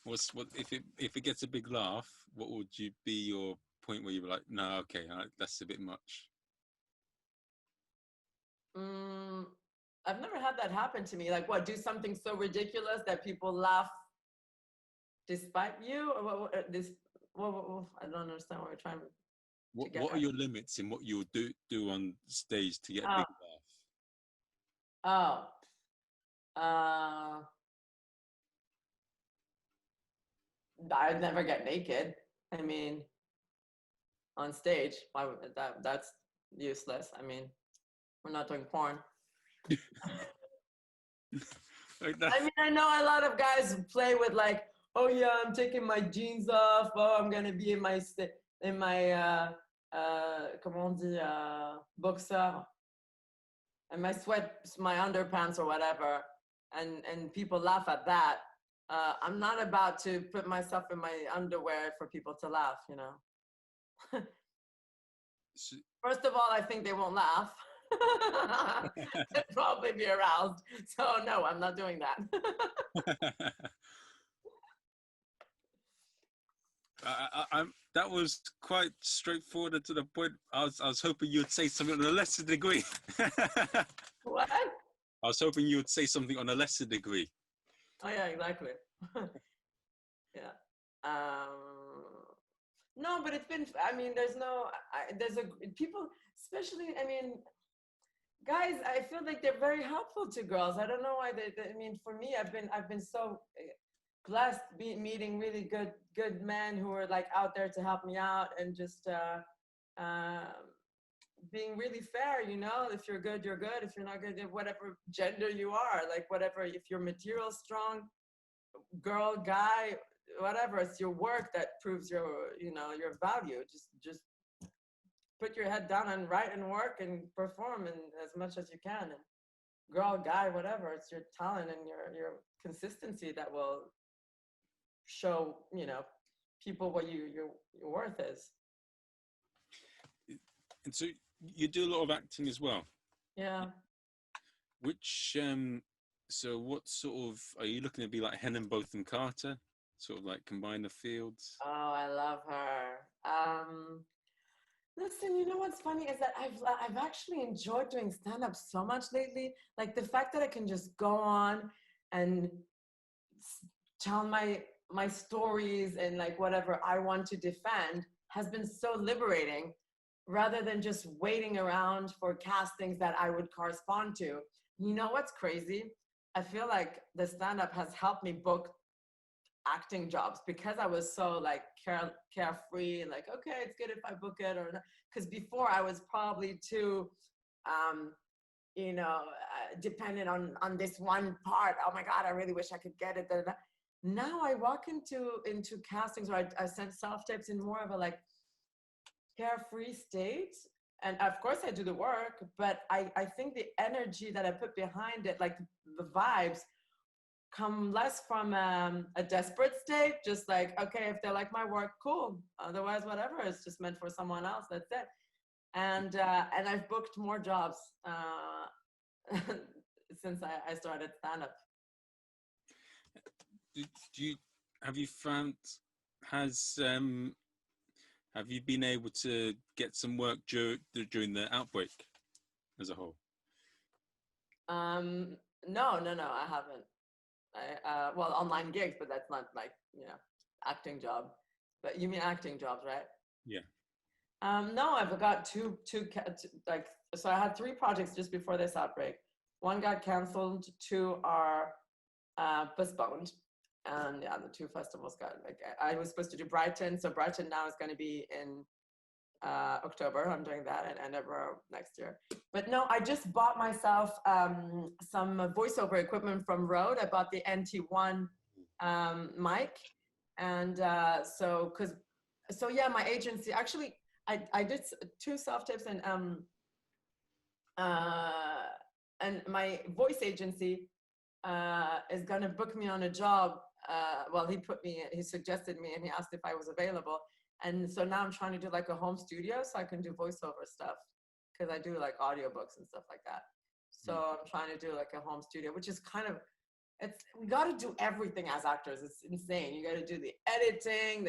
What if it gets a big laugh? What would you be your point where you were like, no, okay, that's a bit much? I've never had that happen to me. Like, what? Do something so ridiculous that people laugh despite you, or what? I don't understand what we're trying to. What are your limits in what you do on stage to get a big laugh? I'd never get naked. I mean, on stage, why would that's useless. I mean, we're not doing porn. I mean, I know a lot of guys play with like, oh yeah, I'm taking my jeans off. Oh, I'm gonna be in my comment on dit, boxer, and my underpants or whatever, and people laugh at that. I'm not about to put myself in my underwear for people to laugh, you know. First of all, I think they won't laugh. They'll probably be aroused. So no, I'm not doing that. That was quite straightforward and to the point. I was hoping you would say something on a lesser degree. What? I was hoping you would say something on a lesser degree. Oh yeah, exactly. Yeah. No, but it's been. I mean, people, especially. I mean, guys. I feel like they're very helpful to girls. I don't know why I mean, for me, I've been so blessed meeting really good men who are like out there to help me out, and just being really fair, you know. If you're good, you're good. If you're not good, whatever gender you are, like whatever, if you're material strong, girl, guy, whatever, it's your work that proves your value. Just put your head down and write and work and perform and as much as you can. And girl, guy, whatever, it's your talent and your consistency that will show, you know, people what your worth is. And so you do a lot of acting as well. Yeah. Which so what sort of, are you looking to be like Helen Botham Carter, sort of like combine the fields? Oh, I love her. Listen, you know what's funny is that I've actually enjoyed doing stand-up so much lately. Like the fact that I can just go on and tell my stories and like whatever I want to defend has been so liberating, rather than just waiting around for castings that I would correspond to. You know what's crazy? I feel like the stand-up has helped me book acting jobs because I was so like carefree and like, okay, it's good if I book it or not. Because before I was probably too, dependent on this one part. Oh my God, I really wish I could get it. Da, da, da. Now I walk into castings where I send self-tapes in more of a like carefree state. And of course I do the work, but I think the energy that I put behind it, like the vibes, come less from a desperate state, just like, okay, if they like my work, cool. Otherwise, whatever, it's just meant for someone else, that's it. And I've booked more jobs since I started stand-up. Have you been able to get some work during the outbreak as a whole? No, I haven't. Well, online gigs, but that's not like, you know, acting job. But you mean acting jobs, right? Yeah. No, I've got two like, so I had 3 projects just before this outbreak. 1 got canceled, 2 are postponed. And yeah, the 2 festivals got, like, I was supposed to do Brighton. So Brighton now is going to be in October. I'm doing that, and Edinburgh next year. But no, I just bought myself some voiceover equipment from Rode. I bought the NT1 mic. And so yeah, my agency, actually, I did 2 self-tapes, and and my voice agency is going to book me on a job. Well, he suggested me, and he asked if I was available. And so now I'm trying to do like a home studio so I can do voiceover stuff, because I do like audiobooks and stuff like that. So I'm trying to do like a home studio, which is kind of, we got to do everything as actors. It's insane. You got to do the editing,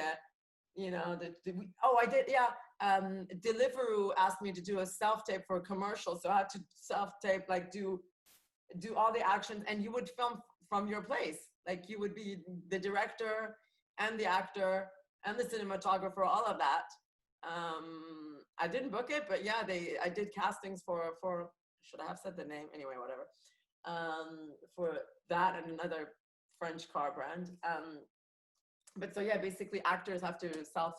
I did, yeah. Deliveroo asked me to do a self-tape for a commercial. So I had to self-tape, like do all the actions, and you would film from your place. Like you would be the director and the actor and the cinematographer, all of that. I didn't book it, but yeah, I did castings for, should I have said the name? Anyway, whatever. For that and another French car brand. But so yeah, basically actors have to self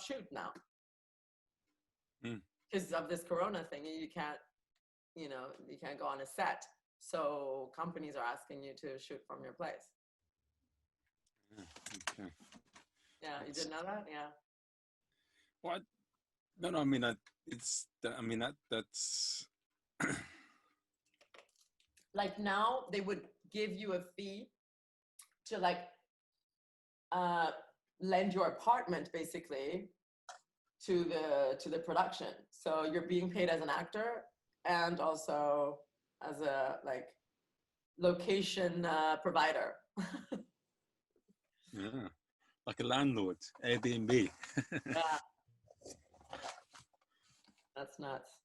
shoot now. Because of this Corona thing, you can't go on a set. So companies are asking you to shoot from your place. Okay. Yeah, you didn't know that? Yeah. What? No, I mean, that's like now they would give you a fee to like lend your apartment basically to the production. So you're being paid as an actor and also as a like location provider. Yeah, like a landlord, Airbnb. Yeah. That's nuts.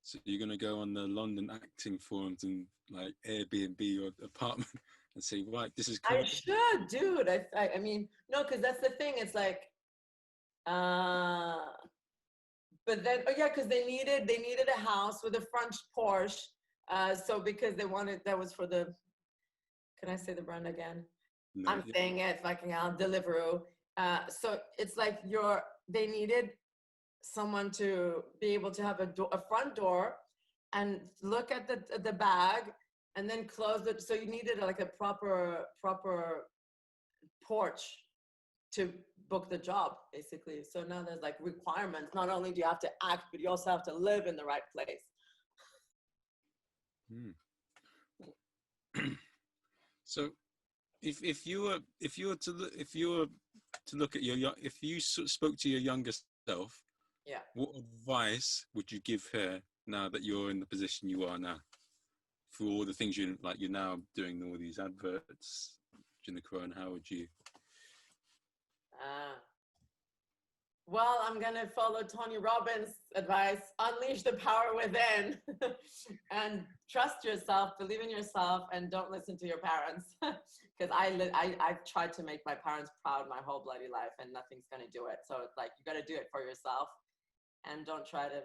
So you're gonna go on the London acting forums and like Airbnb your apartment and say, right, this is. I should, dude. I mean, no, because that's the thing. It's like, but then, oh yeah, because they needed a house with a front porch. So because they wanted, that was for the. Can I say the brand again? No, I'm saying it. Fucking hell, Deliveroo. So it's like they needed someone to be able to have a front door and look at the bag and then close it. So you needed like a proper porch to book the job, basically. So now there's like requirements. Not only do you have to act, but you also have to live in the right place. So if you were to look at if you spoke to your younger self, yeah, what advice would you give her now that you're in the position you are now, for all the things you're now doing all these adverts during the Corona? How would you? Well, I'm gonna follow Tony Robbins' advice: unleash the power within, and trust yourself, believe in yourself, and don't listen to your parents. Because I've tried to make my parents proud my whole bloody life, and nothing's gonna do it. So it's like you got to do it for yourself, and don't try to,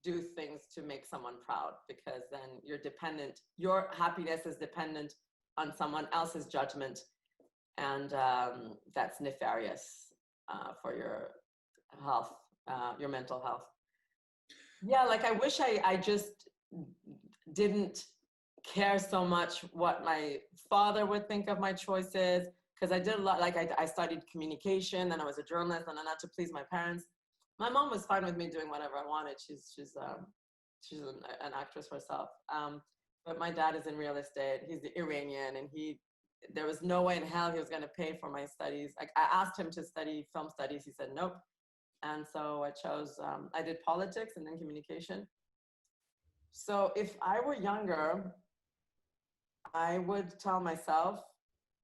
do things to make someone proud, because then you're dependent. Your happiness is dependent on someone else's judgment, and that's nefarious. For your health, your mental health. Yeah, like I wish I just didn't care so much what my father would think of my choices, because I did a lot, like I studied communication, and I was a journalist, and I had to please my parents. My mom was fine with me doing whatever I wanted. She's an actress herself. But my dad is in real estate. He's the Iranian, and there was no way in hell he was going to pay for my studies. Like I asked him to study film studies. He said, nope. And so I chose, I did politics and then communication. So if I were younger, I would tell myself,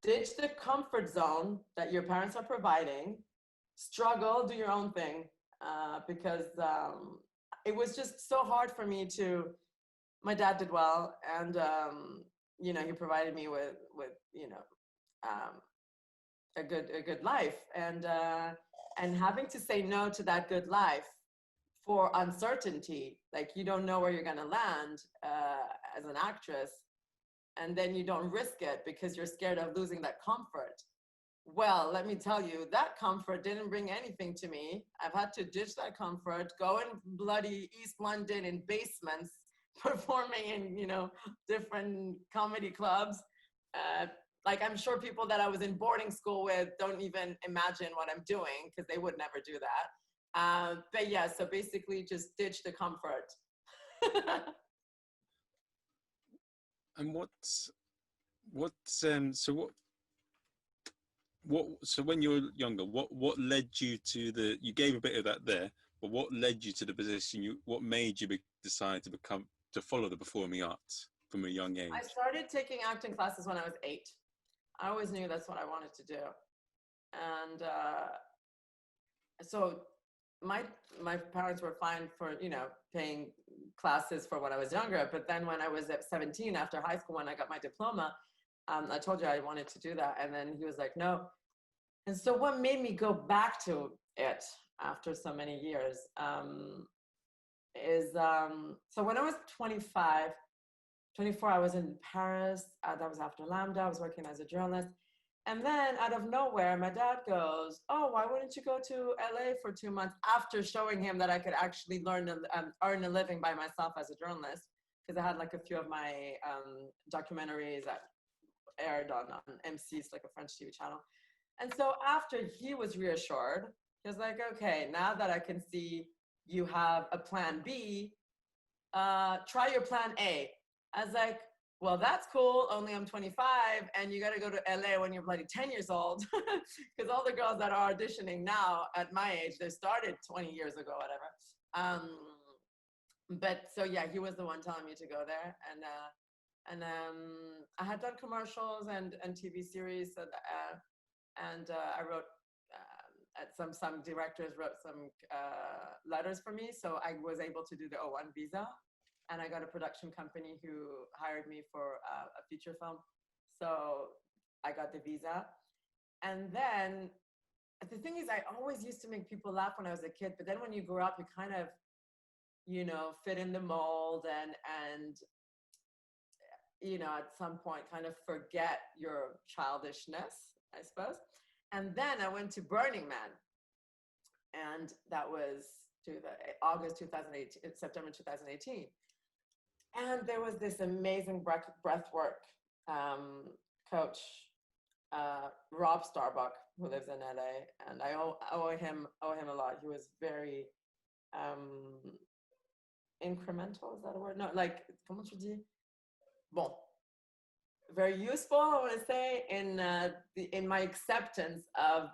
ditch the comfort zone that your parents are providing, struggle, do your own thing. Because it was just so hard for me my dad did well. And, he provided me with a good life, and having to say no to that good life for uncertainty, like you don't know where you're going to land as an actress, and then you don't risk it because you're scared of losing that comfort. Well, let me tell you, that comfort didn't bring anything to me. I've had to ditch that comfort, go in bloody East London in basements, performing in, different comedy clubs. Like I'm sure people that I was in boarding school with don't even imagine what I'm doing, because they would never do that. But yeah, so basically just ditch the comfort. And so when you were younger, what led you to you gave a bit of that there, but what led you to the position what made you decide to follow the performing arts from a young age? I started taking acting classes when I was 8. I always knew that's what I wanted to do. And so my parents were fine for, paying classes for when I was younger. But then when I was at 17, after high school, when I got my diploma, I told you I wanted to do that. And then he was like, no. And so what made me go back to it after so many years is, so when I was 24, I was in Paris. That was after Lambda. I was working as a journalist. And then out of nowhere, my dad goes, oh, why wouldn't you go to LA for 2 months, after showing him that I could actually learn and earn a living by myself as a journalist? Because I had like a few of my documentaries that aired on M6, like a French TV channel. And so after he was reassured, he was like, okay, now that I can see you have a plan B, try your plan A. I was like, well, that's cool, only I'm 25, and you got to go to LA when you're bloody 10 years old, because all the girls that are auditioning now at my age, they started 20 years ago, whatever. But so yeah, he was the one telling me to go there, and I had done commercials and TV series, so and I wrote, some directors wrote some letters for me, so I was able to do the O1 visa. And I got a production company who hired me for a feature film. So I got the visa. And then the thing is, I always used to make people laugh when I was a kid, but then when you grow up, you kind of, fit in the mold and at some point kind of forget your childishness, I suppose. And then I went to Burning Man. And that was August 2018, September 2018. And there was this amazing breathwork coach, Rob Starbuck, who lives in LA, and I owe him a lot. He was very incremental. Is that a word? No, like comment tu dis? Bon, very useful. I want to say in my acceptance of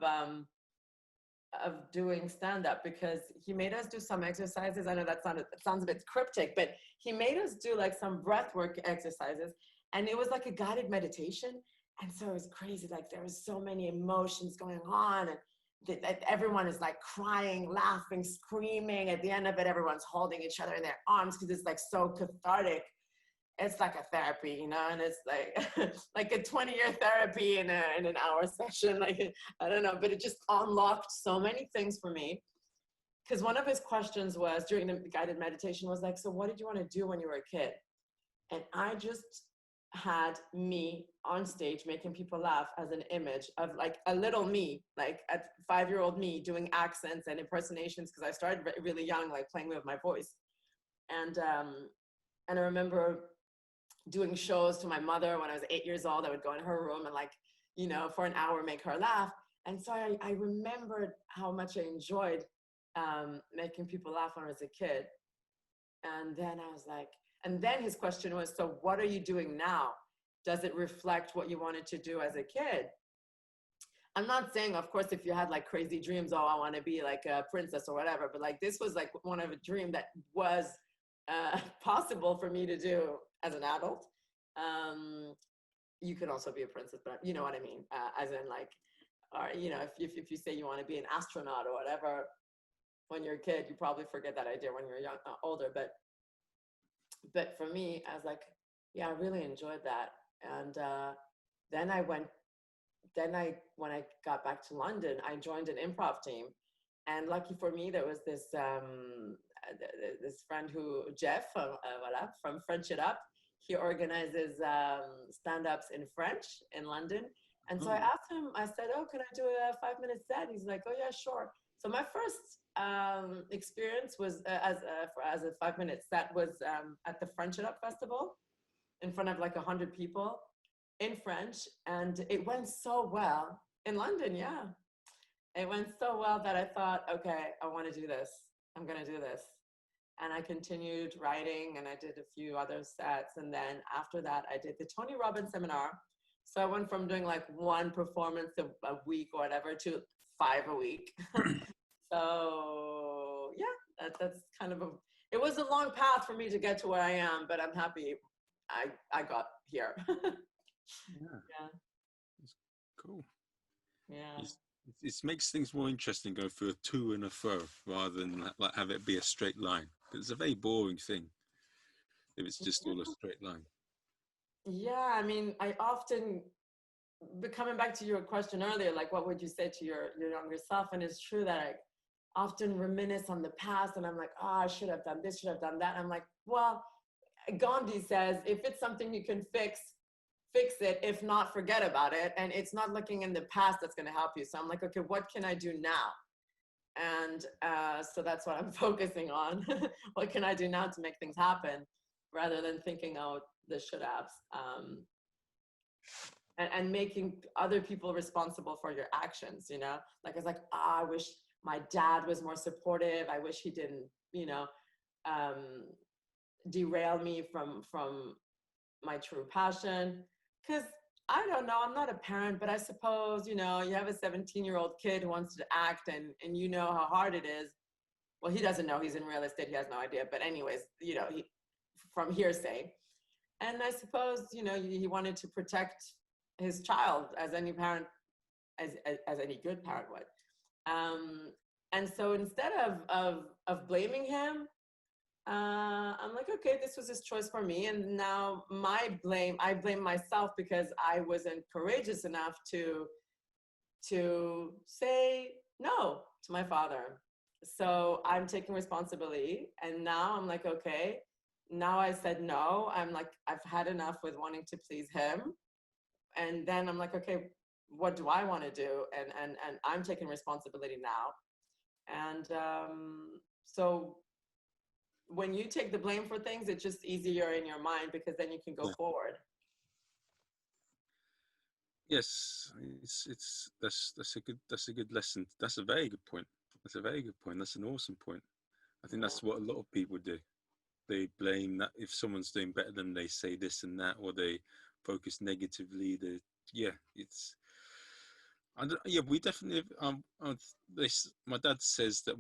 doing stand-up, because he made us do some exercises. I know that sounds a bit cryptic, but he made us do like some breathwork exercises, and it was like a guided meditation. And so it was crazy. Like there was so many emotions going on, and everyone is like crying, laughing, screaming. At the end of it, everyone's holding each other in their arms because it's like so cathartic. It's like a therapy, and it's like like a 20-year therapy in an hour session. Like, I don't know, but it just unlocked so many things for me. Because one of his questions was during the guided meditation was like, so what did you want to do when you were a kid? And I just had me on stage making people laugh as an image of like a little me, like a 5-year-old me doing accents and impersonations, because I started really young, like playing with my voice. And I remember doing shows to my mother when I was 8 years old. I would go in her room and like, for an hour make her laugh. And so I remembered how much I enjoyed making people laugh when I was a kid. And then I was like, and then his question was, so what are you doing now? Does it reflect what you wanted to do as a kid? I'm not saying, of course, if you had like crazy dreams, oh, I want to be like a princess or whatever, but like this was like one of a dream that was possible for me to do as an adult. You could also be a princess, but you know what I mean? As in like, or, if you say you want to be an astronaut or whatever, when you're a kid, you probably forget that idea when you're young, older. But for me, I was like, yeah, I really enjoyed that. And then when I got back to London, I joined an improv team. And lucky for me, there was this friend Jeff, from French It Up. He organizes stand-ups in French in London. And so I asked him, I said, oh, can I do a 5-minute set? He's like, oh yeah, sure. So my first experience was as a 5-minute set was at the French It Up Festival in front of like 100 people in French. And it went so well in London, yeah. It went so well that I thought, okay, I want to do this. I'm going to do this. And I continued writing, and I did a few other sets. And then after that, I did the Tony Robbins seminar. So I went from doing like one performance a week or whatever to 5 a week. So yeah, that's kind of it was a long path for me to get to where I am, but I'm happy I got here. Yeah. It's cool. Yeah. It makes things more interesting going through a to and a fro rather than like have it be a straight line. It's a very boring thing if it's just all a straight line. Yeah, I mean, I often, but coming back to your question earlier, like what would you say to your younger self? And it's true that I often reminisce on the past, and I'm like, oh, I should have done this, should have done that. I'm like, well, Gandhi says, if it's something you can fix it. If not, forget about it. And it's not looking in the past that's going to help you. So I'm like, okay, what can I do now? And so that's what I'm focusing on. What can I do now to make things happen, rather than thinking, oh, the should haves, and making other people responsible for your actions, you know? Like, it's like, I wish my dad was more supportive. I wish he didn't, you know, derail me from my true passion. Because I don't know, I'm not a parent, but I suppose, you know, you have a 17-year-old kid who wants to act, and you know how hard it is. Well, he doesn't know, he's in real estate, he has no idea. But anyways, you know, from hearsay. And I suppose, you know, he wanted to protect his child, as any parent, as any good parent would. And so instead of blaming him, I'm like, okay, this was his choice for me. And now I blame myself because I wasn't courageous enough to say no to my father. So I'm taking responsibility. And now I'm like, okay, now I said no. I'm like, I've had enough with wanting to please him. And then I'm like, okay, what do I want to do? And I'm taking responsibility now. And so when you take the blame for things, it's just easier in your mind, because then you can go forward. Yes, that's a good lesson. That's a very good point. That's a very good point. That's an awesome point. I think that's what a lot of people do. They blame that if someone's doing better than they, say this and that, or they focus negatively. We definitely. My dad says that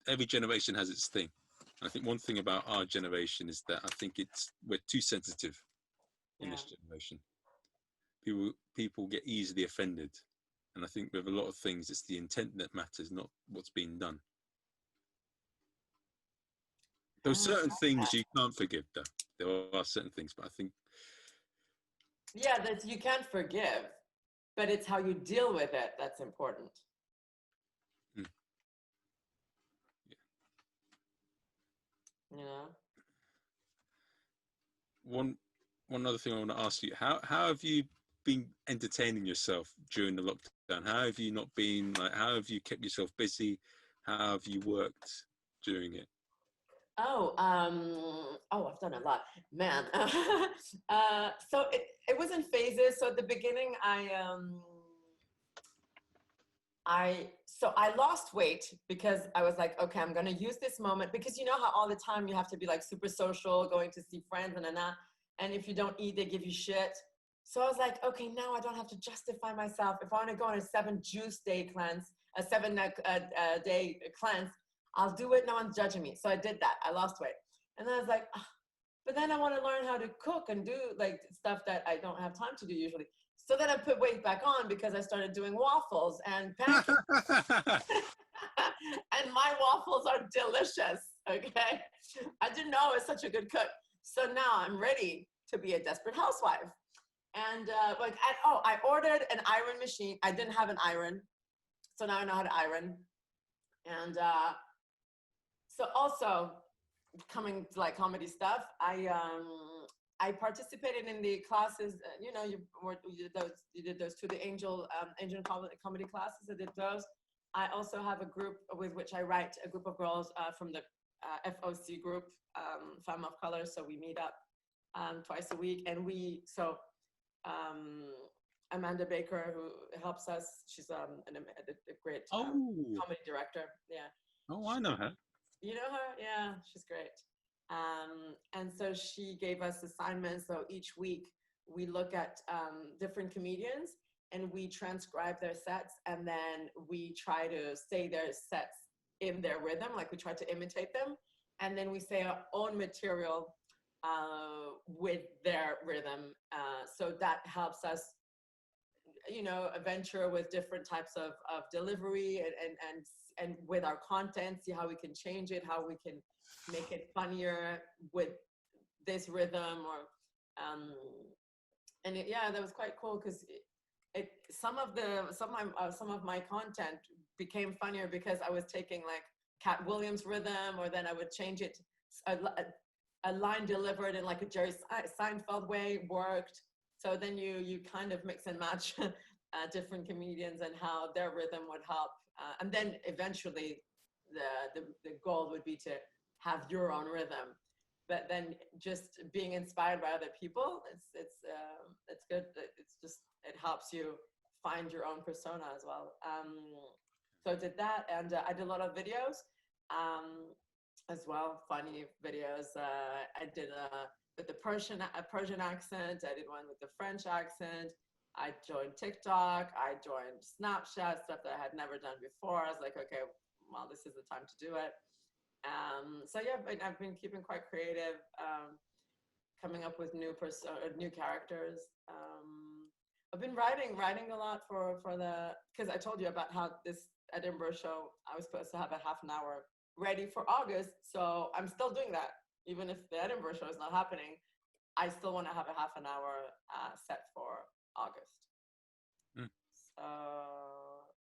every generation has its thing. I think one thing about our generation is that I think we're too sensitive in this generation. People get easily offended, and I think with a lot of things, it's the intent that matters, not what's being done. There are certain things you can't forgive, though. There are certain things, but I think that you can't forgive, but it's how you deal with it that's important. You know, one other thing I want to ask you, how have you been entertaining yourself during the lockdown? How have you not been how have you kept yourself busy? How have you worked during it? I've done a lot, man. So it was in phases. So at the beginning, I lost weight because I was like, okay, I'm going to use this moment, because you know how all the time you have to be like super social, going to see friends and if you don't eat, they give you shit. So I was like, okay, now I don't have to justify myself. If I want to go on a 7 day cleanse, day cleanse, I'll do it. No one's judging me. So I did that. I lost weight. And then I was like, but then I want to learn how to cook and do like stuff that I don't have time to do usually. So then I put weight back on because I started doing waffles and pancakes. And my waffles are delicious, okay? I didn't know I was such a good cook. So now I'm ready to be a desperate housewife. And I ordered an iron machine. I didn't have an iron. So now I know how to iron. And so also coming to like comedy stuff, I participated in the classes. You know, you did those two, the Angel comedy classes. I did those. I also have a group with which I write, a group of girls from the FOC group, Femme of Color. So we meet up twice a week, and Amanda Baker, who helps us. She's a great comedy director. Yeah. Oh, I know her. You know her? Yeah, she's great. And so she gave us assignments. So each week we look at different comedians and we transcribe their sets, and then we try to say their sets in their rhythm, like we try to imitate them, and then we say our own material with their rhythm. So that helps us, you know, venture with different types of delivery and with our content, see how we can change it, how we can make it funnier with this rhythm, or and yeah, that was quite cool because some of my content became funnier because I was taking like Cat Williams rhythm, or then I would change it, a line delivered in like a Jerry Seinfeld way worked. So then you kind of mix and match different comedians and how their rhythm would help, and then eventually the goal would be to have your own rhythm. But then just being inspired by other people, it's good. It's just, it helps you find your own persona as well. So I did that, and I did a lot of videos as well, funny videos. I did with the Persian accent. I did one with the French accent. I joined TikTok. I joined Snapchat, stuff that I had never done before. I was like, okay, well, this is the time to do it. So yeah, I've been keeping quite creative, coming up with new characters. I've been writing a lot for the, because I told you about how this Edinburgh show, I was supposed to have a half an hour ready for August. So I'm still doing that. Even if the Edinburgh show is not happening, I still want to have a half an hour set for August. So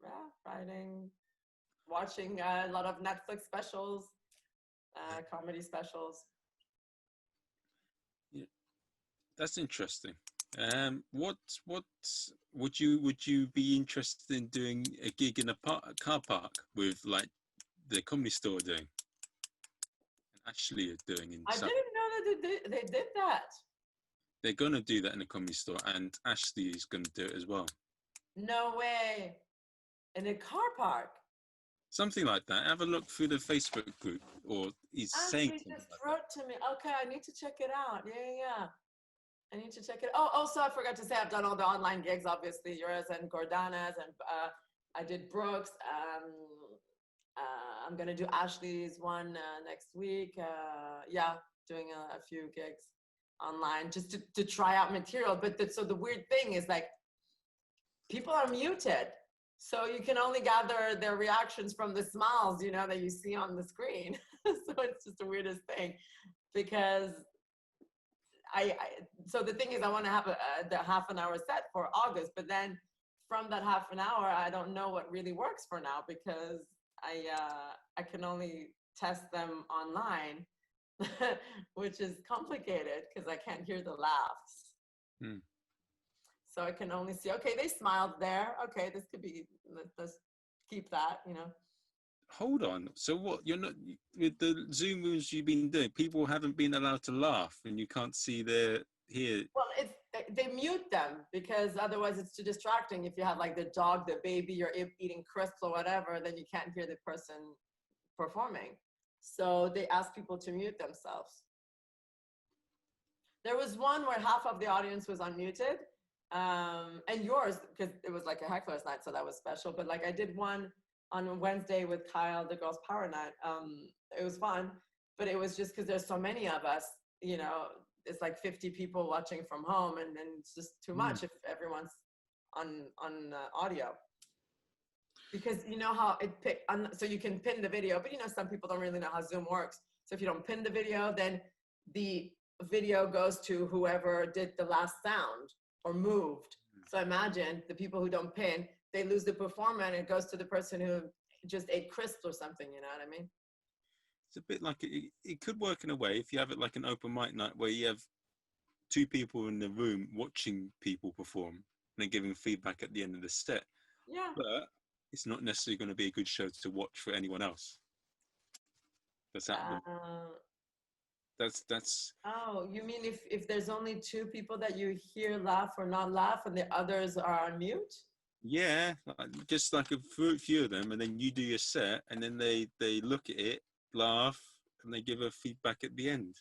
yeah, writing, watching a lot of Netflix specials, comedy specials. Yeah, that's interesting. What would you be interested in doing a gig in a car park with like the Comedy Store doing, and Ashley are doing? I didn't know that they did that. They're gonna do that in the Comedy Store, and Ashley is gonna do it as well. No way. In a car park. Something like that. Have a look through the Facebook group, or he's saying something just like wrote to me. Okay, I need to check it out. Yeah. I need to check it. Oh, also I forgot to say I've done all the online gigs, obviously, yours and Gordana's, and I did Brooks. I'm gonna do Ashley's one next week. Yeah, doing a few gigs online just to try out material. But so the weird thing is, like, people are muted. So you can only gather their reactions from the smiles, you know, that you see on the screen. So it's just the weirdest thing, because so the thing is, I want to have the half an hour set for August, but then from that half an hour, I don't know what really works for now, because I can only test them online, which is complicated because I can't hear the laughs. So I can only see, okay, they smiled there. Okay, this could be, let's keep that, you know. Hold on. So what, you're not, with the Zoom rooms you've been doing, people haven't been allowed to laugh and you can't see their, here. Well, they mute them because otherwise it's too distracting. If you have like the dog, the baby, you're eating crisps or whatever, then you can't hear the person performing. So they ask people to mute themselves. There was one where half of the audience was unmuted. And yours, because it was like a heckler's night, so that was special. But like I did one on Wednesday with Kyle, the girls' power night. It was fun, but it was just because there's so many of us, you know, it's like 50 people watching from home, and then it's just too much if everyone's on audio. Because you know how so you can pin the video, but you know, some people don't really know how Zoom works. So if you don't pin the video, then the video goes to whoever did the last sound or moved. So imagine the people who don't pin, they lose the performer, and it goes to the person who just ate crisps or something, you know what I mean? It's a bit like, it could work in a way if you have it like an open mic night where you have two people in the room watching people perform and then giving feedback at the end of the set. Yeah. But it's not necessarily going to be a good show to watch for anyone else. That's happening. That's Oh, you mean if there's only two people that you hear laugh or not laugh, and the others are on mute? yeah, just like a few of them, and then you do your set, and then they look at it, laugh, and they give a feedback at the end.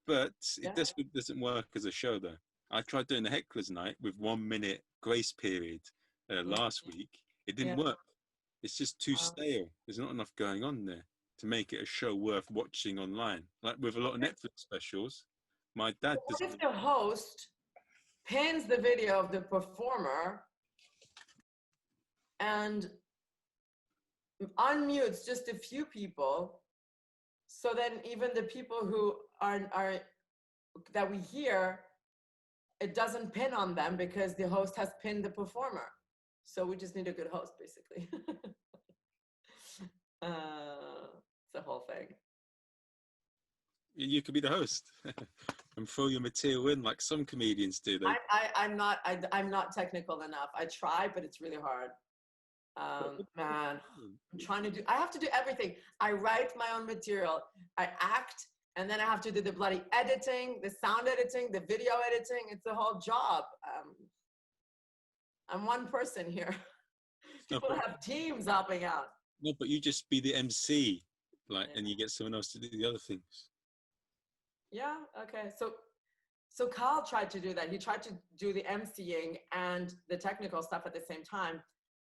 But it doesn't work as a show, though. I tried doing the heckler's night with 1 minute grace period last week. It didn't work. It's just too stale. There's not enough going on there to make it a show worth watching online. Like with a lot of Netflix specials, my dad What doesn't. if the host pins the video of the performer and unmutes just a few people, so then even the people who are that we hear, it doesn't pin on them because the host has pinned the performer. So we just need a good host, basically. It's the whole thing. You could be the host and throw your material in like some comedians do. I'm not technical enough. I try, but it's really hard. Man, I'm trying to do. I have to do everything. I write my own material. I act. And then I have to do the bloody editing, the sound editing, the video editing. It's a whole job. I'm one person here. People have teams helping out. No, but you just be the MC, and you get someone else to do the other things. Yeah. Okay. So Carl tried to do that. He tried to do the MCing and the technical stuff at the same time,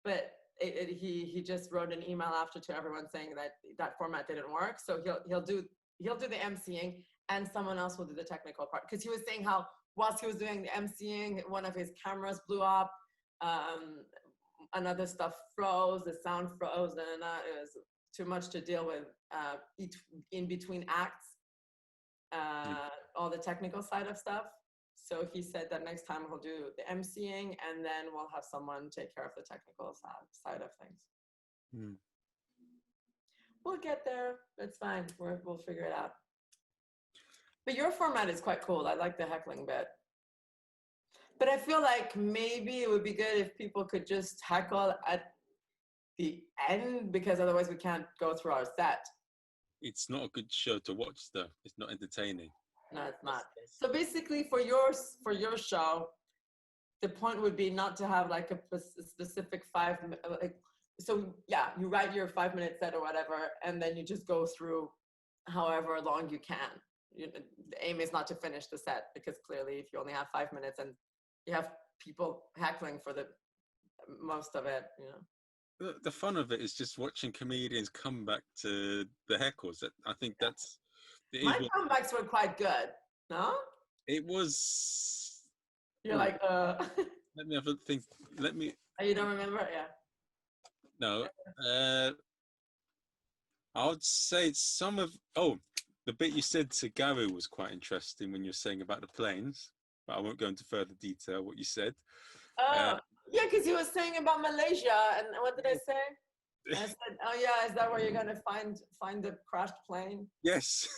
but he just wrote an email after to everyone saying that format didn't work. So he'll do the MCing and someone else will do the technical part. Because he was saying how whilst he was doing the MCing, one of his cameras blew up, another stuff froze, the sound froze, and it was too much to deal with in between acts, all the technical side of stuff. So he said that next time he'll do the MCing and then we'll have someone take care of the technical side of things. Mm. We'll get there. It's fine. We'll figure it out. But your format is quite cool. I like the heckling bit. But I feel like maybe it would be good if people could just heckle at the end, because otherwise we can't go through our set. It's not a good show to watch, though. It's not entertaining. No, it's not. So basically, for your show, the point would be not to have like a specific so yeah, you write your 5-minute set or whatever, and then you just go through however long you can. The aim is not to finish the set, because clearly if you only have 5 minutes and you have people heckling for the most of it, The fun of it is just watching comedians come back to the heckles. I think that's... My comebacks were quite good, no? It was... You're like, Let me have a think. Oh, you don't remember? Yeah. No. I would say some of... the bit you said to Gary was quite interesting when you're saying about the planes, but I won't go into further detail what you said. Yeah, because you were saying about Malaysia, and what did I say? I said, oh yeah, is that where you're gonna find the crashed plane? Yes.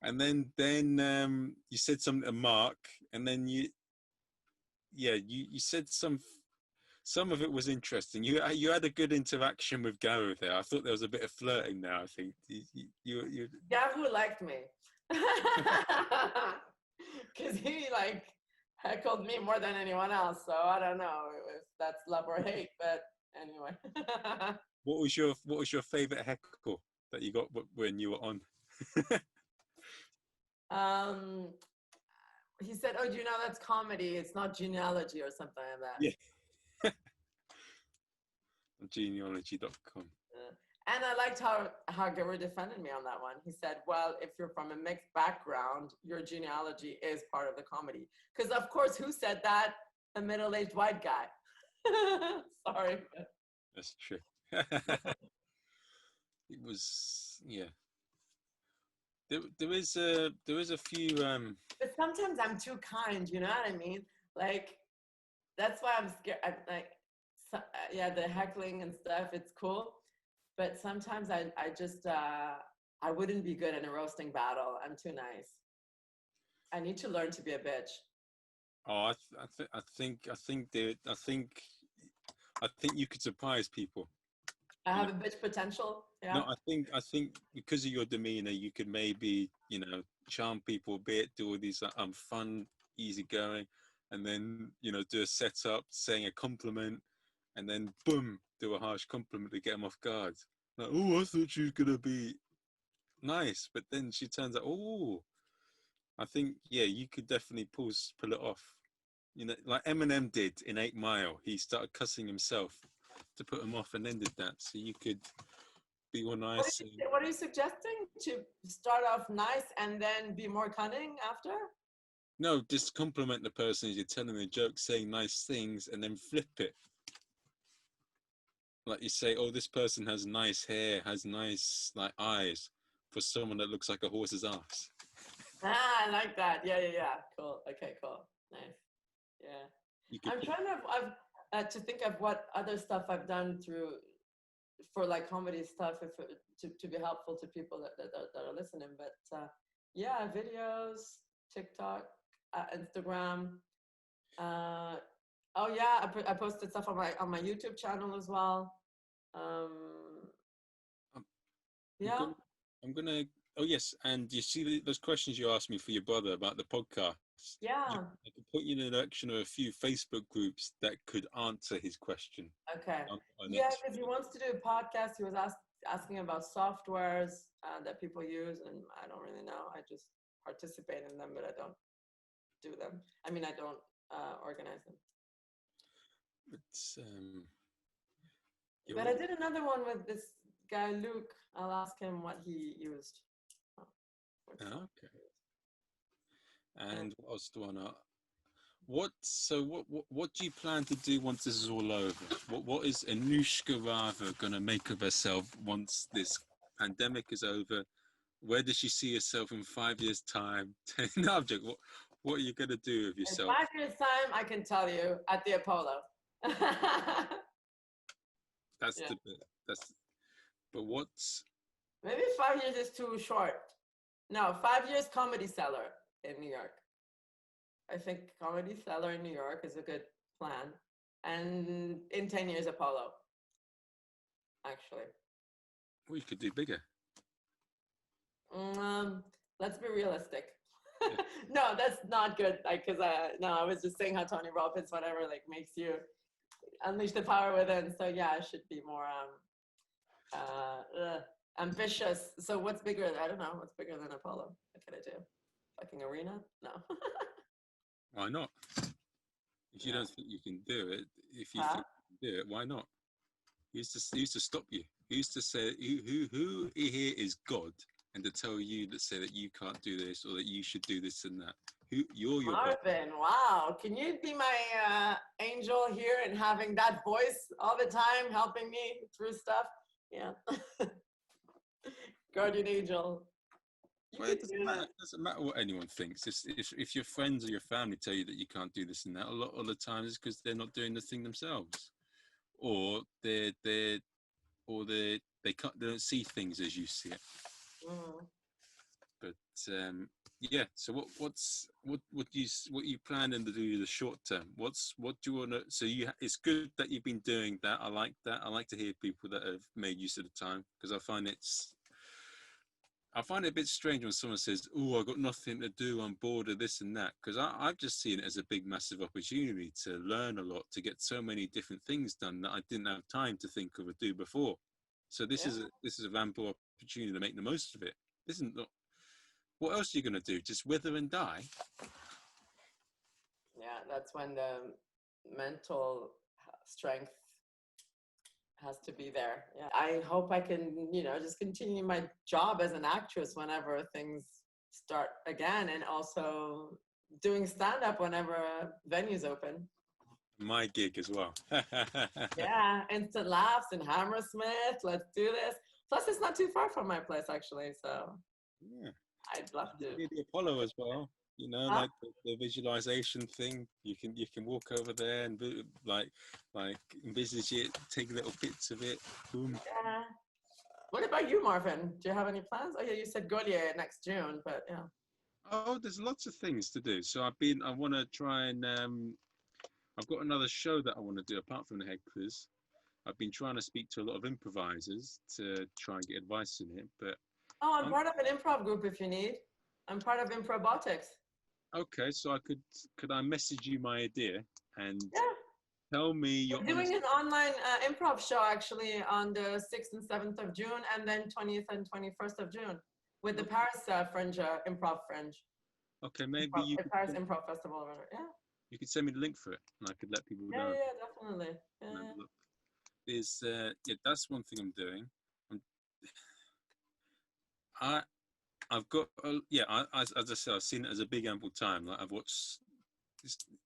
And then you said something to Mark, and then you said some of it was interesting. You had a good interaction with Garu there. I thought there was a bit of flirting there. I think you Garu liked me because he heckled me more than anyone else. So I don't know if that's love or hate, but anyway. What was your favorite heckle that you got when you were on? He said, "Oh, do you know that's comedy? It's not genealogy or something like that." Yeah. Genealogy.com. And I liked how Garu defended me on that one. He said, well, if you're from a mixed background, your genealogy is part of the comedy. Because, of course, who said that? A middle-aged white guy. Sorry. That's true. It was, yeah. There is a few... But sometimes I'm too kind, you know what I mean? That's why I'm scared. The heckling and stuff, it's cool. But sometimes I just, I wouldn't be good in a roasting battle. I'm too nice. I need to learn to be a bitch. Oh, I think you could surprise people. I have a bitch potential. Yeah. No, I think because of your demeanor, you could maybe, you know, charm people a bit, do all these fun, easygoing, and then, you know, do a setup, saying a compliment, and then boom, do a harsh compliment to get them off guard. Like, oh, I thought she was gonna be nice, but then she turns out, oh, I think, yeah, you could definitely pull it off. You know, like Eminem did in 8 Mile. He started cussing himself to put him off and ended that. So you could be all nice. What are you suggesting? To start off nice and then be more cunning after? No, just compliment the person as you're telling the joke, saying nice things, and then flip it. Like you say, oh, this person has nice hair, has nice like eyes, for someone that looks like a horse's ass. Ah, I like that. Yeah. Cool. Okay, cool. Nice. Yeah. I'm trying to think of what other stuff I've done for like comedy stuff, to be helpful to people that are listening. But yeah, videos, TikTok, Instagram. Oh yeah, I posted stuff on my YouTube channel as well. Yeah. I'm gonna. Oh yes, and you see those questions you asked me for your brother about the podcast. Yeah. I could put you in the direction of a few Facebook groups that could answer his question. Okay. Yeah, because he wants to do a podcast. He was asking about softwares that people use, and I don't really know. I just participate in them, but I don't do them. I mean, I don't organize them. But I did another one with this guy, Luke. I'll ask him what he used. Okay. And what else do I know? What do you plan to do once this is all over? What is Anoushka Rava going to make of herself once this pandemic is over? Where does she see herself in 5 years' time? No, I'm joking. What are you going to do with yourself? In 5 years' time, I can tell you, at the Apollo. But what's... Maybe 5 years is too short. No, 5 years Comedy Cellar in New York. I think Comedy Cellar in New York is a good plan. And in 10 years, Apollo, actually. Well, you could do bigger. Let's be realistic. No, that's not good. Like, I was just saying how Tony Robbins, whatever, like makes you unleash the power within. So yeah, I should be more ambitious. So what's bigger? I don't know. What's bigger than Apollo? What can I do? Fucking arena? No. Why not? If you don't think you can do it, if you think you can do it, why not? He used to stop you. He used to say, who here is God? And to tell you that say that you can't do this or that you should do this and that. You're your Marvin, God. Wow. Can you be my angel here and having that voice all the time helping me through stuff? Yeah. Guardian angel. Well, it doesn't matter what anyone thinks. If your friends or your family tell you that you can't do this and that, a lot of the times it's because they're not doing the thing themselves, or they don't see things as you see it. But yeah. So what you planning to do in the short term? What do you want to? So it's good that you've been doing that. I like that. I like to hear people that have made use of the time, because I find it a bit strange when someone says, "Oh, I've got nothing to do. I'm bored of this and that." Because I've just seen it as a big, massive opportunity to learn a lot, to get so many different things done that I didn't have time to think of or do before. So this is a ample opportunity to make the most of it. This isn't not. What else are you going to do? Just wither and die? Yeah, that's when the mental strength has to be there. Yeah, I hope I can, just continue my job as an actress whenever things start again, and also doing stand-up whenever venues open. My gig as well. Yeah, Instant Laughs in Hammersmith. Let's do this. Plus, it's not too far from my place, actually. So yeah, I'd love to. Do the Apollo as well. Like the visualization thing. You can walk over there and like envisage it, take little bits of it. Boom. Yeah. What about you, Marvin? Do you have any plans? Oh yeah, you said Gaulier next June, but yeah. Oh, there's lots of things to do. So I want to try and I've got another show that I want to do apart from the head quiz. I've been trying to speak to a lot of improvisers to try and get advice in it, but Oh, I'm part of an improv group if you need. I'm part of Improbotics. okay, so could I message you my idea and Yeah. tell me your We're doing an online improv show actually on the 6th and 7th of June, and then 20th and 21st of June with the Paris Fringe Improv Fringe. Okay, maybe Improv, you Paris Improv Festival or whatever. Yeah. you could send me the link for it, and I could let people Yeah, know. yeah, definitely. Yeah. Look, is yeah, that's one thing I'm doing. I've got yeah. As I said, I've seen it as a big ample time. Like I've watched,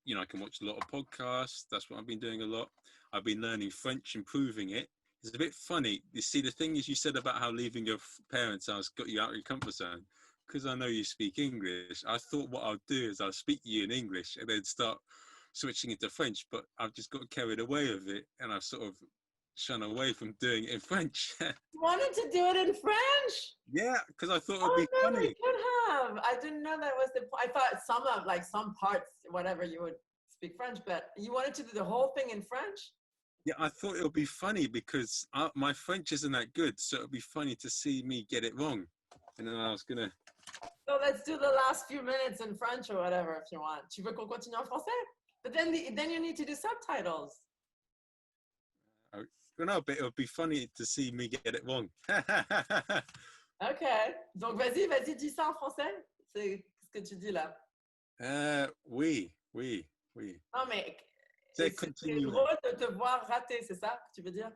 you know, I can watch a lot of podcasts. That's what I've been doing a lot. I've been learning French, improving it. It's a bit funny. You see, the thing is, you said about how leaving your parents' house got you out of your comfort zone. Because I know you speak English, I thought what I'll do is I'll speak to you in English and then start switching into French. But I've just got carried away with it, and I've sort of shun away from doing it in French. You wanted to do it in French? Yeah, because I thought it'd be no, funny. you could have. I didn't know that was the point. I thought some parts, whatever, you would speak French, but you wanted to do the whole thing in French? Yeah, I thought it would be funny because my French isn't that good, so it'd be funny to see me get it wrong. And then I was gonna. So let's do the last few minutes in French or whatever if you want. Tu veux qu'on continue en français? But then you need to do subtitles. No, but it would be funny to see me get it wrong. Ok. Donc vas-y, dis ça en français. C'est ce que tu dis là. Oui. Non mais C'est c'est drôle de te voir rater, c'est ça que tu veux dire?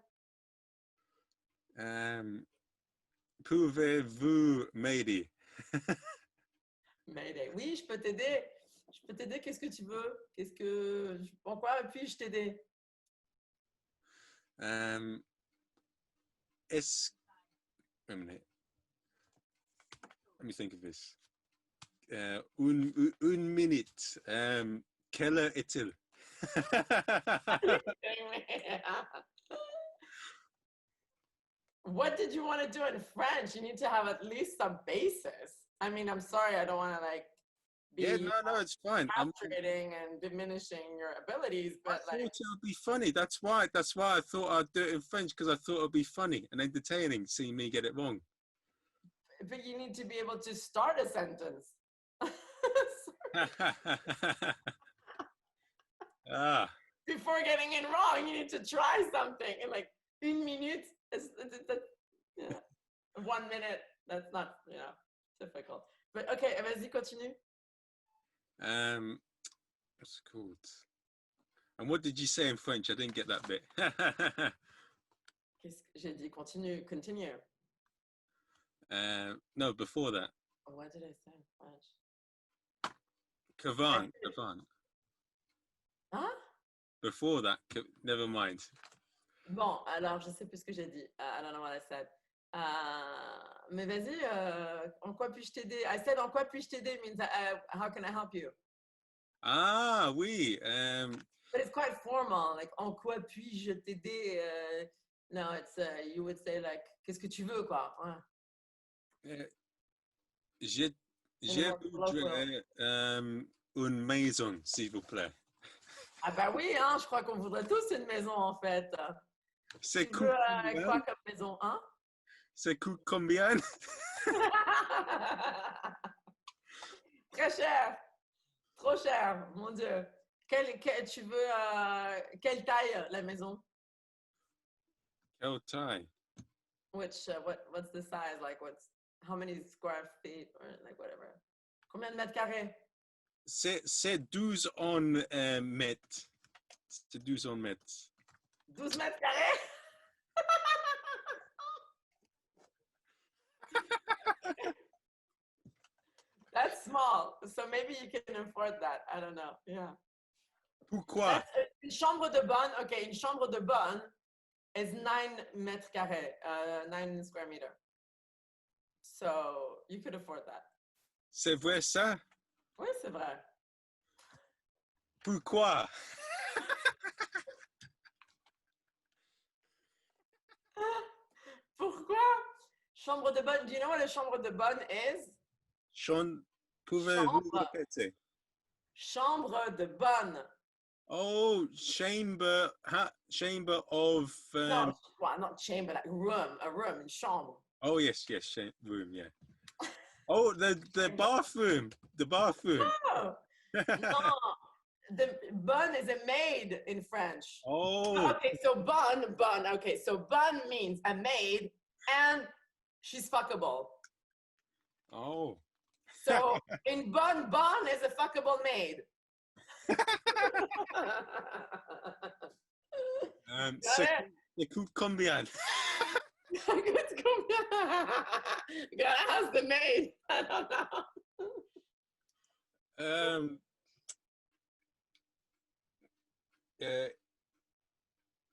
Pouvez-vous m'aider? M'aider. Oui, je peux t'aider. Je peux t'aider. Qu'est-ce que tu veux? En quoi puis-je t'aider? Wait a minute. Let me think of this. Une minute. Quelle heure est-il? What did you want to do in French? You need to have at least some basis. I mean, I'm sorry, I don't want to like be no, it's fine. frustrating and diminishing your abilities, but I like thought it would be funny. That's why I thought I'd do it in French, because I thought it would be funny and entertaining seeing me get it wrong. but you need to be able to start a sentence. Before getting it wrong, you need to try something. And like une minute, yeah. 1 minute, that's not, difficult. But okay, vas-y, continue. What's it called? And what did you say in French? I didn't get that bit. Qu'est-ce que j'ai dit? Continue. No, before that. What did I say in French? Cavan. Hein? Before that, never mind. Bon, alors je sais plus ce que j'ai dit. I don't know what I said. Mais vas-y, en quoi puis-je t'aider? I said en quoi puis-je t'aider means how can I help you? Ah, oui. But it's quite formal, like en quoi puis-je t'aider? No, it's you would say like qu'est-ce que tu veux quoi? Je voudrais une maison, s'il vous plaît. Ah bah oui, hein, je crois qu'on voudrait tous une maison en fait. C'est tu veux quoi comme maison, hein? C'est coûte combien? Très cher, trop cher, mon Dieu. Tu veux quelle taille la maison? Quelle taille? Which what's the size? Like how many square feet or like whatever? Combien de mètres carrés? C'est 12 en mètres. C'est 12 en mètres. 12 mètres carrés? That's small, so maybe you can afford that. I don't know. Yeah. Pourquoi? Une chambre de bonne. Okay, une chambre de bonne is 9 mètres carrés, 9 square meter. So you could afford that. C'est vrai ça? Oui, c'est vrai. Pourquoi? Pourquoi? Chambre de bonne. Do you know what a chambre de bonne is? Pouvez-vous répéter? Chambre de bonne. Oh, chamber of. No, well, not chamber, like room, a room, chambre. Oh yes, room, yeah. Oh, the bathroom, the bathroom. No, no. The bonne is a maid in French. Oh. Okay, so bonne. Okay, so bonne means a maid, and she's fuckable. Oh. So in bonne is a fuckable maid. Écoute combien? Gotta ask the maid. I don't know.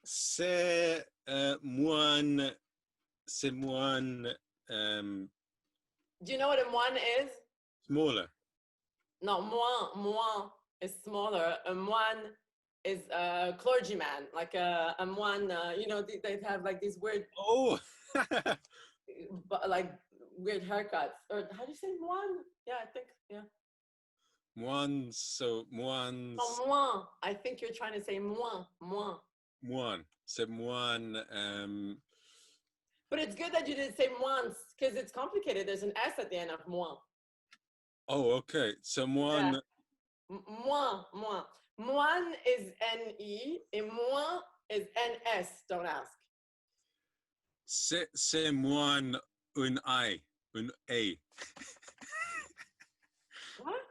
C'est moine. Do you know what a moine is? Smaller. No, moine is smaller. A moine is a clergyman, like a moine. You know, they have like these weird. Oh. Like weird haircuts. Or how do you say moine? Yeah, I think, yeah. Moine, so moines. Oh, moine. I think you're trying to say moine. Moine. C'est moine. But it's good that you didn't say moines, because it's complicated. There's an S at the end of moine. Oh, okay. So moine. Yeah. Moine. Moine is N-E, and moine is N-S. Don't ask. C'est moine un I, un A. What?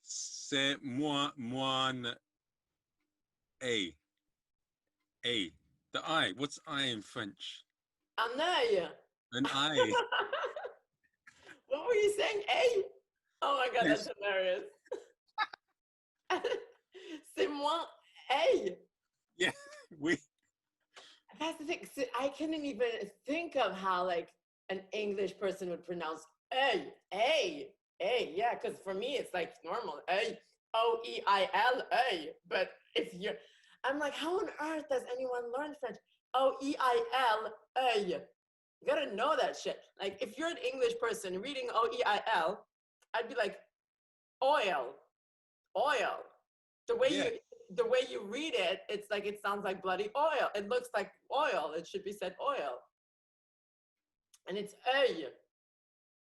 C'est moine A. A. The I. What's I in French? Un œil. An eye. What were you saying? A? Oh my God, that's hilarious. C'est moi A. Yeah, we. That's the thing. So I couldn't even think of how like an English person would pronounce A. Yeah, because for me it's like normal. A, O-E-I-L, A. But if you're, I'm like, how on earth does anyone learn French? O-E-I-L, A. You gotta know that shit. Like if you're an English person reading O-E-I-L, I'd be like, oil. The way you read it, it's like it sounds like bloody oil. It looks like oil. It should be said oil. And it's œil.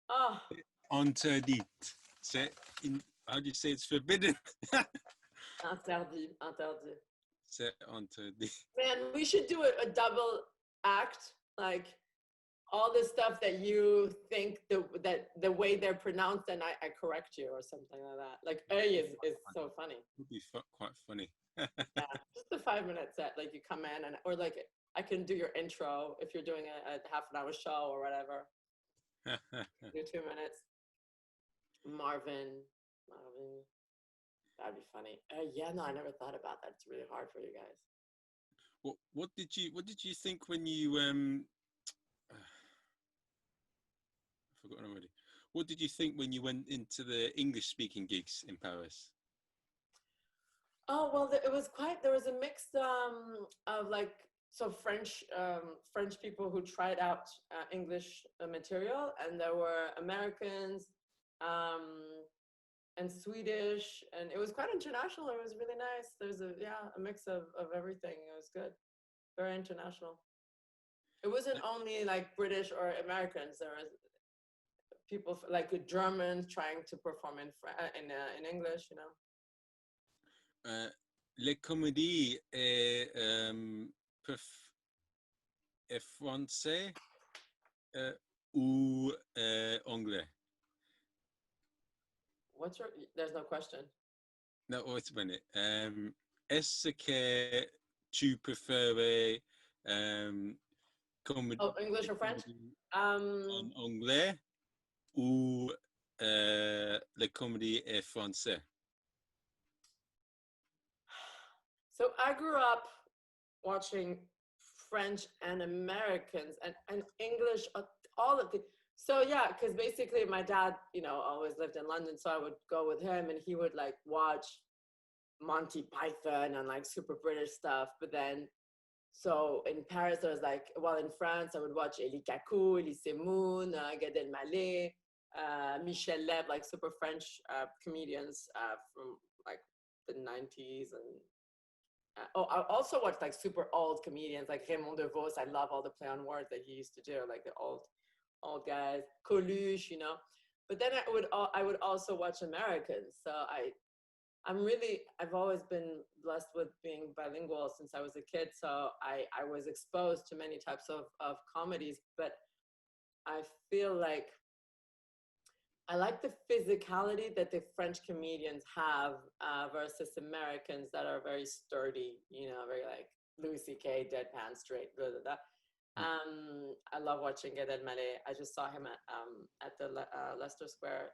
Oh. Interdit. How do you say it's forbidden? Interdit. C'est interdit. Man, we should do a double act, like all the stuff that you think the way they're pronounced, and I correct you or something like that. Like œil is so funny. It would be quite funny. Yeah, just a 5-minute set. Like you come in or like I can do your intro if you're doing a half an hour show or whatever. Do 2 minutes. Marvin, that'd be funny. Yeah, no, I never thought about that. It's really hard for you guys. What did you think when you I've forgotten already. What did you think when you went into the English speaking gigs in Paris? Oh, well, there was a mix of like, so French people who tried out English material, and there were Americans and Swedish, and it was quite international. It was really nice. There's a mix of everything. It was good, very international. It wasn't only like British or Americans. There was people like Germans trying to perform in English, you know. Les comédies est français ou anglais? There's no question. No, wait a minute. Est-ce que tu préférais English or French? En anglais ou les comédies est français? So I grew up watching French and Americans and English, all of the. So yeah, because basically my dad, you know, always lived in London, so I would go with him, and he would like watch Monty Python and like super British stuff. But then, so in Paris, there was like, well, in France, I would watch Elie Kakou, Elise Moon, Gad Elmaleh, Michel Leb, like super French comedians from like the 90s. And I also watch like super old comedians like Raymond DeVos. I love all the play on words that he used to do, like the old guys, Coluche, you know. But then I would also watch Americans. So I've always been blessed with being bilingual since I was a kid. So I was exposed to many types of comedies, but I feel like I like the physicality that the French comedians have versus Americans that are very sturdy, you know, very like Louis C.K., deadpan, straight, blah, blah, blah. I love watching Gad Elmaleh. I just saw him at the Leicester Square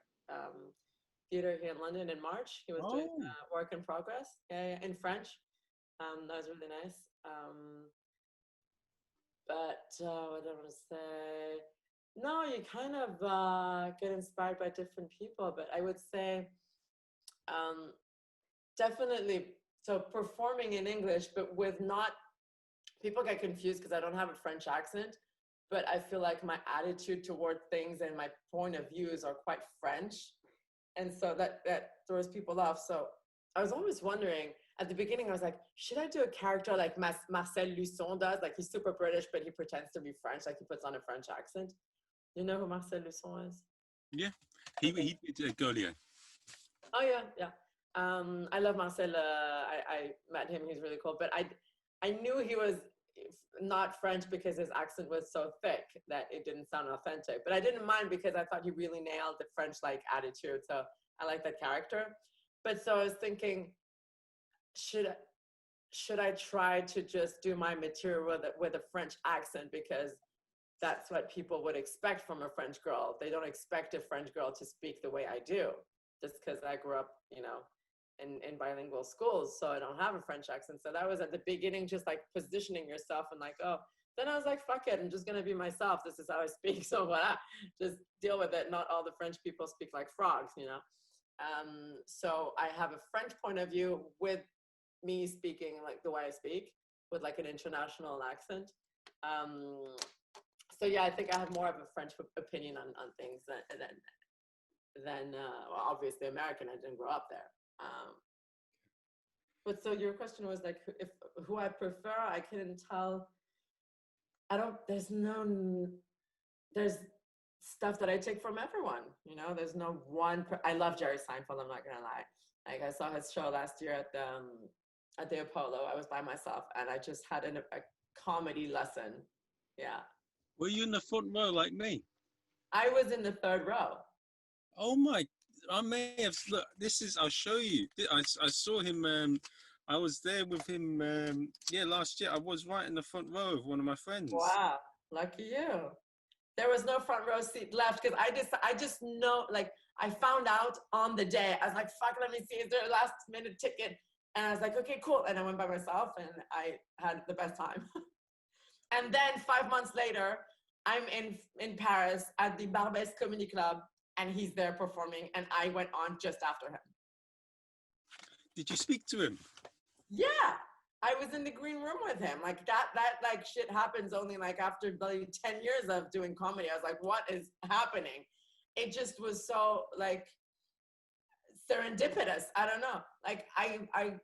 Theatre here in London in March. He was doing Work in Progress in French. That was really nice. But what do I want to say? No, you kind of get inspired by different people, but I would say definitely, so performing in English, but with not, people get confused because I don't have a French accent, but I feel like my attitude toward things and my point of views are quite French. And so that throws people off. So I was always wondering, at the beginning, I was like, should I do a character like Marcel Luçon does? Like he's super British, but he pretends to be French, like he puts on a French accent. You know who Marcel Luçon is? Yeah, he did Gaulier. Oh yeah. I love Marcel. I met him. He's really cool. But I knew he was not French because his accent was so thick that it didn't sound authentic. But I didn't mind because I thought he really nailed the French-like attitude. So I like that character. But so I was thinking, should I try to just do my material with a French accent, because that's what people would expect from a French girl. They don't expect a French girl to speak the way I do, just because I grew up, you know, in bilingual schools, so I don't have a French accent. So that was at the beginning, just like positioning yourself and like, oh, then I was like, fuck it, I'm just gonna be myself. This is how I speak, so voilà, just deal with it. Not all the French people speak like frogs, you know. So I have a French point of view with me speaking like the way I speak, with like an international accent. So yeah, I think I have more of a French opinion on things than well, obviously American. I didn't grow up there. But so your question was like, who I prefer? I couldn't tell. There's stuff that I take from everyone. You know, there's no one. I love Jerry Seinfeld. I'm not gonna lie. Like I saw his show last year at the Apollo. I was by myself and I just had a comedy lesson. Yeah. Were you in the front row like me? I was in the third row. Oh my! I may have. Look, I'll show you. I saw him. I was there with him. Last year. I was right in the front row of one of my friends. Wow, lucky you. There was no front row seat left because I just know, like, I found out on the day. I was like, fuck, let me see, is there a last minute ticket? And I was like, okay, cool. And I went by myself and I had the best time. And then 5 months later, I'm in Paris at the Barbès Comedy Club, and he's there performing, and I went on just after him. Did you speak to him? Yeah, I was in the green room with him. Like that like shit happens only like after like 10 years of doing comedy. I was like, what is happening? It just was so like serendipitous. I don't know. Like I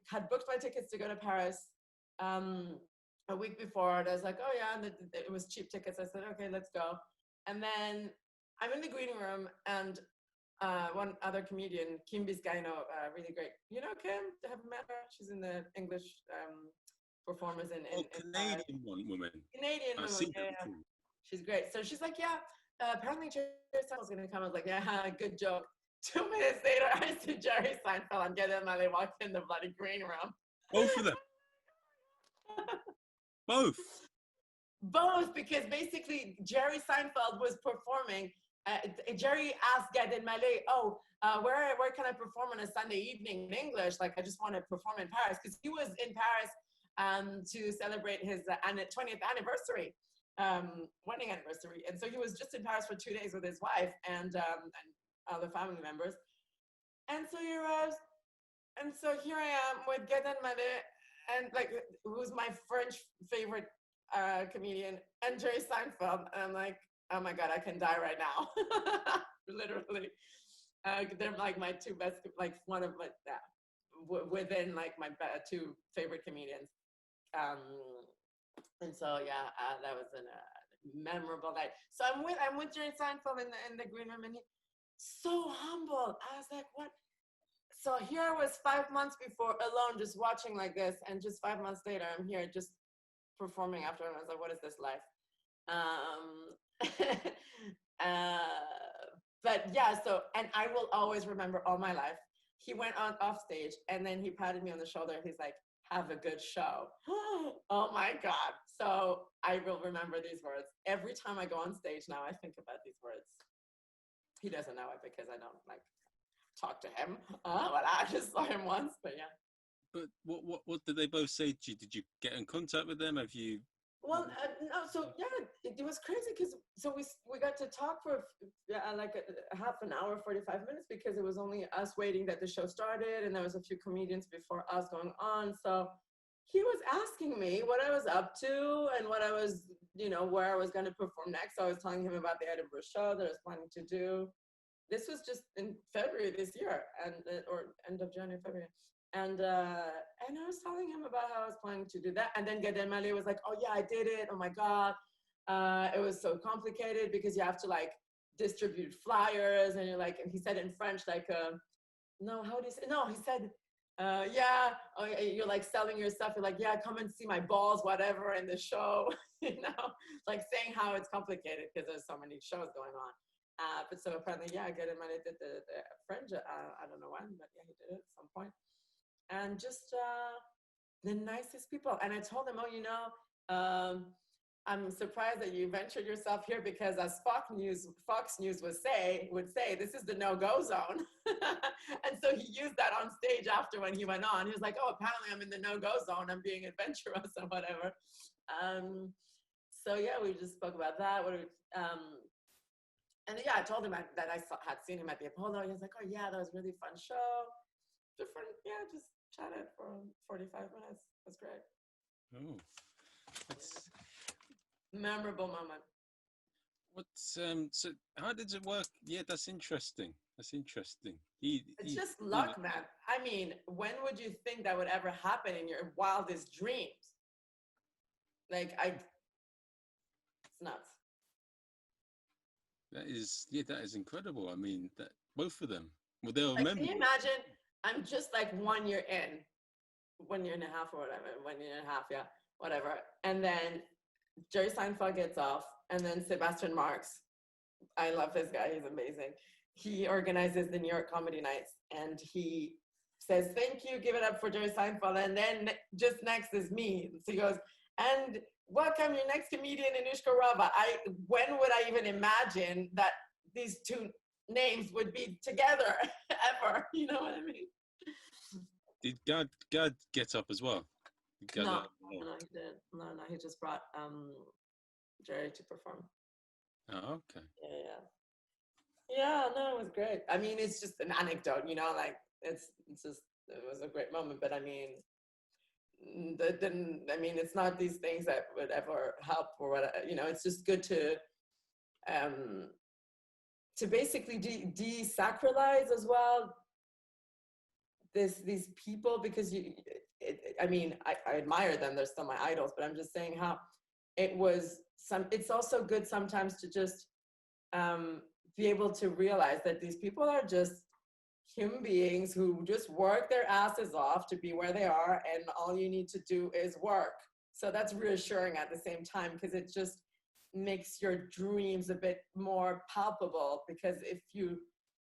had booked my tickets to go to Paris a week before, and I was like, oh yeah, and it was cheap tickets. I said, okay, let's go. And then I'm in the green room, and one other comedian, Kim Biscayno, really great. You know Kim? Have you met her? She's in the English performers in Canadian woman. Canadian woman, yeah. She's great. So she's like, yeah, apparently Jerry Seinfeld's gonna come. I was like, yeah, good joke. 2 minutes later, I see Jerry Seinfeld and Gad Elmaleh walk in the bloody green room. Both of them. Both. Both, because basically Jerry Seinfeld was performing. Jerry asked Gad Elmaleh, oh, where can I perform on a Sunday evening in English? Like, I just want to perform in Paris, because he was in Paris to celebrate his 20th anniversary, wedding anniversary. And so he was just in Paris for 2 days with his wife and other family members. And so he arrives, and so here I am with Gad Elmaleh, and like, who's my French favorite comedian, and Jerry Seinfeld. And I'm like, oh my God, I can die right now. Literally. They're like my two best, like one of my, within like my two favorite comedians. And so yeah, that was a memorable night. So I'm with Jerry Seinfeld in the green room, and he so humble. I was like, what? So here I was 5 months before, alone, just watching like this, and just 5 months later, I'm here just performing after, and I was like, what is this life? But yeah, so, and I will always remember all my life. He went on off stage, and then he patted me on the shoulder. He's like, have a good show. Oh my God. So I will remember these words. Every time I go on stage now, I think about these words. He doesn't know it because I don't like talk to him. But I just saw him once, but yeah. But what did they both say to you? Did you get in contact with them? Have you? Well, no. So yeah, it was crazy because we got to talk for like a half an hour, 45 minutes, because it was only us waiting that the show started, and there was a few comedians before us going on. So he was asking me what I was up to and what I was, where I was going to perform next. So I was telling him about the Edinburgh show that I was planning to do. This was just in February this year, or end of January, February. And I was telling him about how I was planning to do that. And then Gad Elmaleh was like, oh yeah, I did it. Oh my God. It was so complicated because you have to like distribute flyers, and you're like, and he said in French, like, no, how do you say? No, he said, yeah, you're like selling your stuff. You're like, yeah, come and see my balls, whatever, in the show, like saying how it's complicated because there's so many shows going on. But so apparently, yeah, Gad Elmaleh did the French. I don't know when, but yeah, he did it at some point. And just the nicest people. And I told him, I'm surprised that you ventured yourself here because as Fox News would say, this is the no-go zone. And so he used that on stage after when he went on. He was like, oh, apparently I'm in the no-go zone. I'm being adventurous or whatever. So yeah, we just spoke about that. And yeah, I told him that I had seen him at the Apollo. He was like, oh yeah, that was a really fun show. Different, yeah, just chatted for 45 minutes. It was great. Oh, that's memorable moment. What's so how did it work? Yeah, that's interesting. It's just luck, man. I mean, when would you think that would ever happen in your wildest dreams? Like, it's nuts. That is incredible. I mean, that both of them. Well, they'll like, remember. Can you imagine? I'm just like 1 year in, 1 year and a half or whatever, 1 year and a half, yeah, whatever. And then Jerry Seinfeld gets off, and then Sebastian Marx. I love this guy. He's amazing. He organizes the New York Comedy Nights, and he says, thank you, give it up for Jerry Seinfeld. And then just next is me. So he goes, and welcome your next comedian, Anoushka Rava. When would I even imagine that these two names would be together ever? You know what I mean? Did God get up as well? No, he didn't. No, he just brought Jerry to perform. Oh, okay. Yeah, no, it was great. I mean, it's just an anecdote, like it was a great moment, but I mean, it's not these things that would ever help or what, it's just good to basically desacralize as well these people, because I admire them. They're still my idols, but I'm just saying how it's also good sometimes to just be able to realize that these people are just human beings who just work their asses off to be where they are, and all you need to do is work. So that's reassuring at the same time, because it just makes your dreams a bit more palpable, because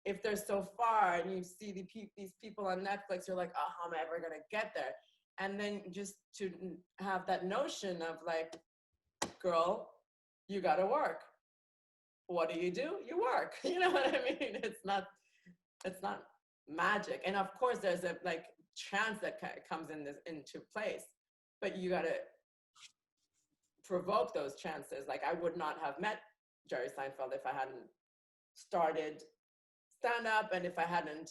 if they're so far and you see these people on Netflix, you're like, oh, how am I ever going to get there? And then just to have that notion of like, girl, you got to work. What do? You work. You know what I mean? It's not magic. And of course there's a like chance that comes into place, but you got to provoke those chances. Like, I would not have met Jerry Seinfeld if I hadn't started stand up, and if I hadn't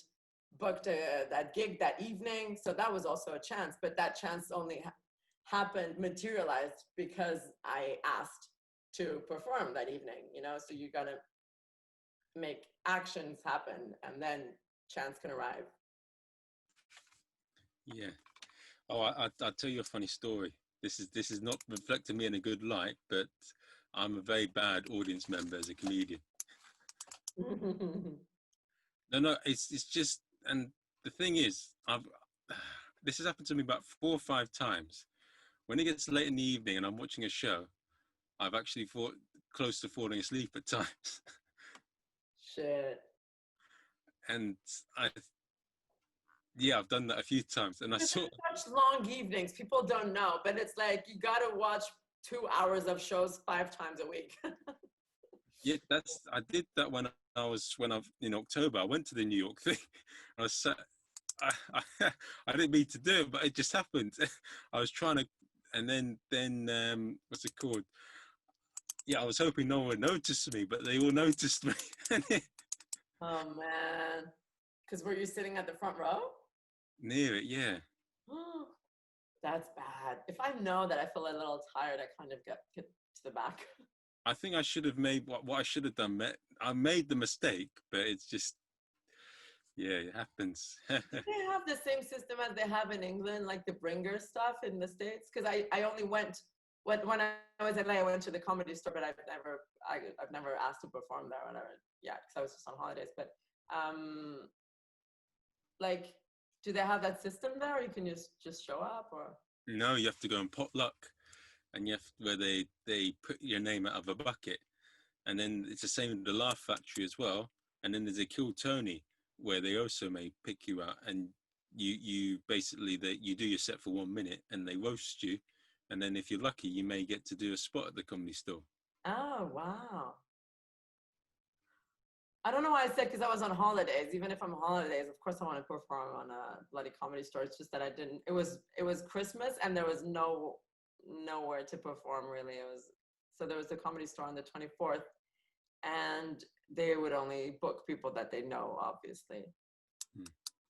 booked that gig that evening. So that was also a chance, but that chance only materialized because I asked to perform that evening, so you got to make actions happen, and then chance can arrive. Yeah. Oh, I'll tell you a funny story. This is not reflecting me in a good light, but I'm a very bad audience member as a comedian. No, it's just, and the thing is, this has happened to me about 4 or 5 times. When it gets late in the evening and I'm watching a show, I've actually thought close to falling asleep at times. Shit. And I've done that a few times. And I saw such long evenings. People don't know, but it's like you got to watch 2 hours of shows 5 times a week. Yeah, I did that when I in October. I went to the New York thing. I was sat, I didn't mean to do it, but it just happened. I was trying to, and then what's it called? Yeah, I was hoping no one would notice me, but they all noticed me. Oh man, because were you sitting at the front row? Near it, yeah. That's bad. If I know that I feel a little tired, I kind of get to the back. I think I should have made what I should have done. I made the mistake, but it's just, yeah, it happens. They have the same system as they have in England, like the bringer stuff in the States. Because I only went when I was in LA, I went to the Comedy Store, but I've never asked to perform there or whatever. Yeah, because I was just on holidays. But like, do they have that system there, or you can just show up, or? No, you have to go and potluck, and where they put your name out of a bucket, and then it's the same with the Laugh Factory as well. And then there's a Kill Tony where they also may pick you out, and you basically you do your set for 1 minute, and they roast you, and then if you're lucky, you may get to do a spot at the Comedy Store. Oh wow. I don't know why I said because I was on holidays. Even if I'm on holidays, of course I want to perform on a bloody Comedy Store. It's just that I didn't. It was Christmas and there was nowhere to perform really. So there was the Comedy Store on the 24th, and they would only book people that they know, obviously.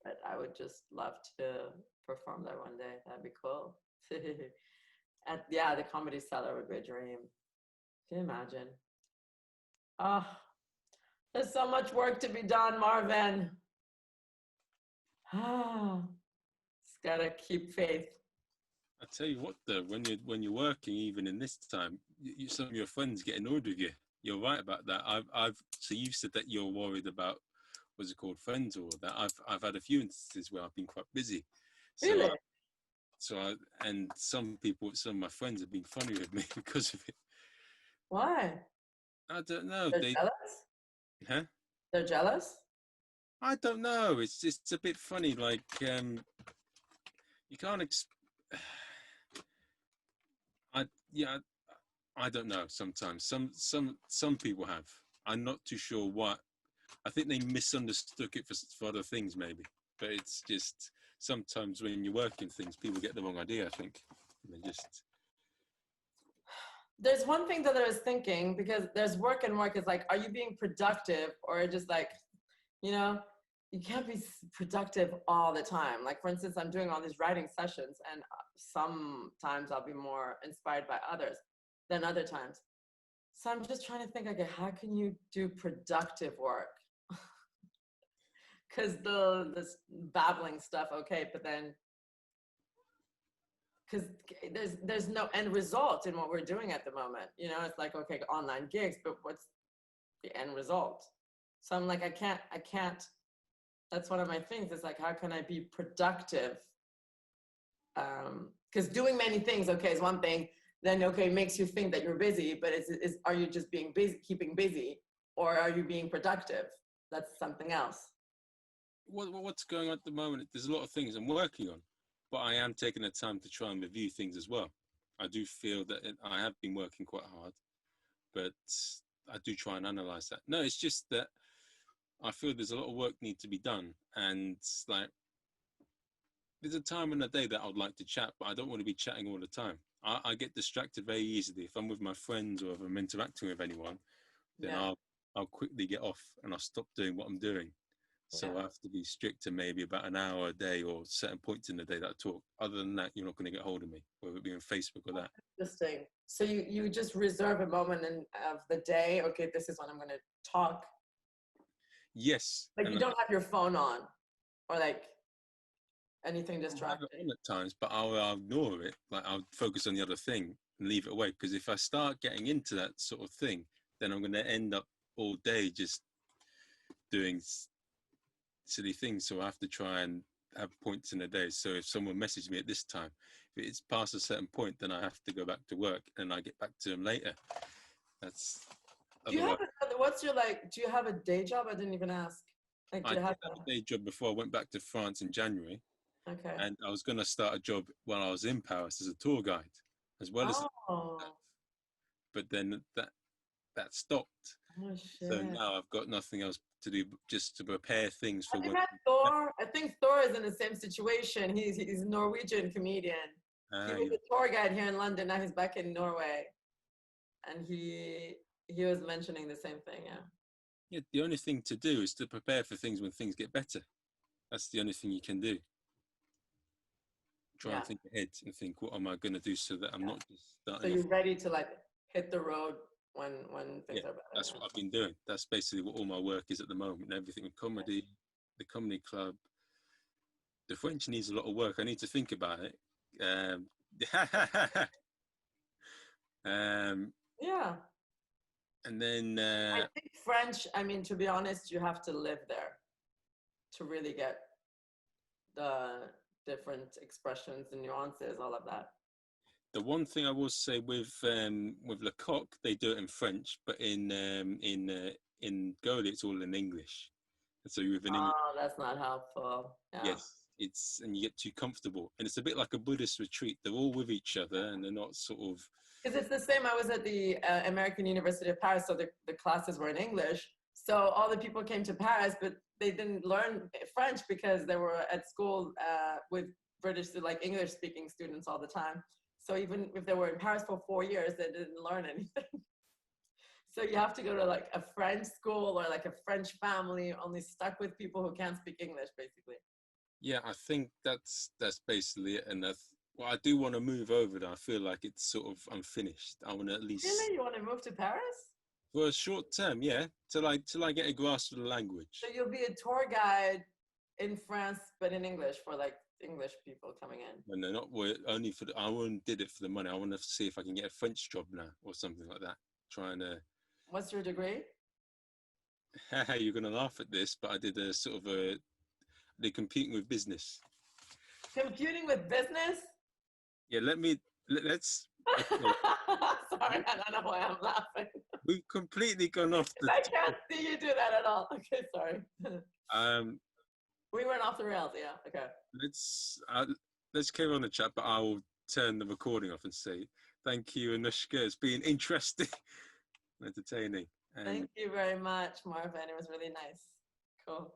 But I would just love to perform there one day. That'd be cool. And yeah, the Comedy Cellar would be a dream. Can you imagine? Oh. There's so much work to be done, Marvin. Just gotta keep faith. I tell you what, though, when you're working, even in this time, some of your friends get annoyed with you. You're right about that. So you said that you're worried about what's it called, friends or that. I've had a few instances where I've been quite busy. Really? And some of my friends have been funny with me because of it. Why? I don't know. They're jealous? Huh? They're jealous? I don't know. It's just a bit funny. Like you can't. I don't know. Sometimes some people have. I'm not too sure what. I think they misunderstood it for other things maybe. But it's just sometimes when you're working things, people get the wrong idea. I think they just. There's one thing that I was thinking, because there's work and work is like, are you being productive or just like, you can't be productive all the time. Like, for instance, I'm doing all these writing sessions and sometimes I'll be more inspired by others than other times. So I'm just trying to think, okay, how can you do productive work? Because this babbling stuff, okay, but then because there's no end result in what we're doing at the moment. It's like, okay, online gigs, but what's the end result? So I'm like, I can't, that's one of my things. It's like, how can I be productive? Because doing many things, okay, is one thing. Then, okay, makes you think that you're busy, but are you just being busy, keeping busy, or are you being productive? That's something else. What's going on at the moment? There's a lot of things I'm working on. But I am taking the time to try and review things as well. I do feel that I have been working quite hard, but I do try and analyze that. No, it's just that I feel there's a lot of work need to be done. And like, there's a time in the day that I would like to chat, but I don't want to be chatting all the time. I get distracted very easily. If I'm with my friends or if I'm interacting with anyone, then I'll quickly get off and I'll stop doing what I'm doing. So I have to be strict to maybe about an hour a day or certain points in the day that I talk. Other than that, you're not going to get hold of me, whether it be on Facebook or that. Interesting. So you just reserve a moment of the day. Okay, this is when I'm going to talk. Yes. Like you don't have your phone on, or like. anything I'll have distracting. it on at times, but I'll ignore it. Like I'll focus on the other thing and leave it away. Because if I start getting into that sort of thing, then I'm going to end up all day just doing silly things. So I have to try and have points in a day. So if someone messaged me at this time, if it's past a certain point, then I have to go back to work and I get back to them later. That's. Do you have what's your do you have a day job? I didn't even ask. Like, do I you did have have a day job before I went back to France in January. Okay. And I was going to start a job while I was in Paris as a tour guide, as well as. But then that stopped. Oh, shit. So now I've got nothing else to do just to prepare things for. Have you met Thor? I think Thor is in the same situation. He's a Norwegian comedian. He was a tour guide here in London. Now he's back in Norway, and he was mentioning the same thing. Yeah. The only thing to do is to prepare for things when things get better. That's the only thing you can do. Try and think ahead and think, what am I going to do so that I'm not just starting. So you're ready to hit the road when things are better. That's what I've been doing. That's basically what all my work is at the moment. Everything with comedy, the comedy club. The French needs a lot of work. I need to think about it. Yeah. And then I think French, I mean, to be honest, you have to live there to really get the different expressions and nuances, all of that. The one thing I will say with Le Coq, they do it in French, but in Goli, it's all in English. And so with an English. Oh, that's not helpful. Yeah. Yes, and you get too comfortable, and it's a bit like a Buddhist retreat. They're all with each other, and they're not sort of. Because it's the same. I was at the American University of Paris, so the classes were in English. So all the people came to Paris, but they didn't learn French because they were at school with British, English-speaking students all the time. So even if they were in Paris for 4 years, they didn't learn anything. So you have to go to a French school or a French family, only stuck with people who can't speak English, basically. Yeah, I think that's basically it. And I do want to move over there. I feel like it's sort of unfinished. I want to at least. Really? You want to move to Paris? For a short term, yeah, till I get a grasp of the language. So you'll be a tour guide in France, but in English for English people coming in. And they're not only for. I only did it for the money. I want to see if I can get a French job now or something like that. Trying to. What's your degree? You're gonna laugh at this, but I did a sort of they're competing with business. Computing with business? Yeah, let's. Okay. Sorry, I don't know why I'm laughing. We've completely gone off the. I can't see you do that at all. Okay, sorry. We went off the rails. Yeah. Okay. Let's carry on the chat, but I will turn the recording off and say thank you, Anoushka. It's been interesting, entertaining. Thank you very much, Marvin. It was really nice. Cool.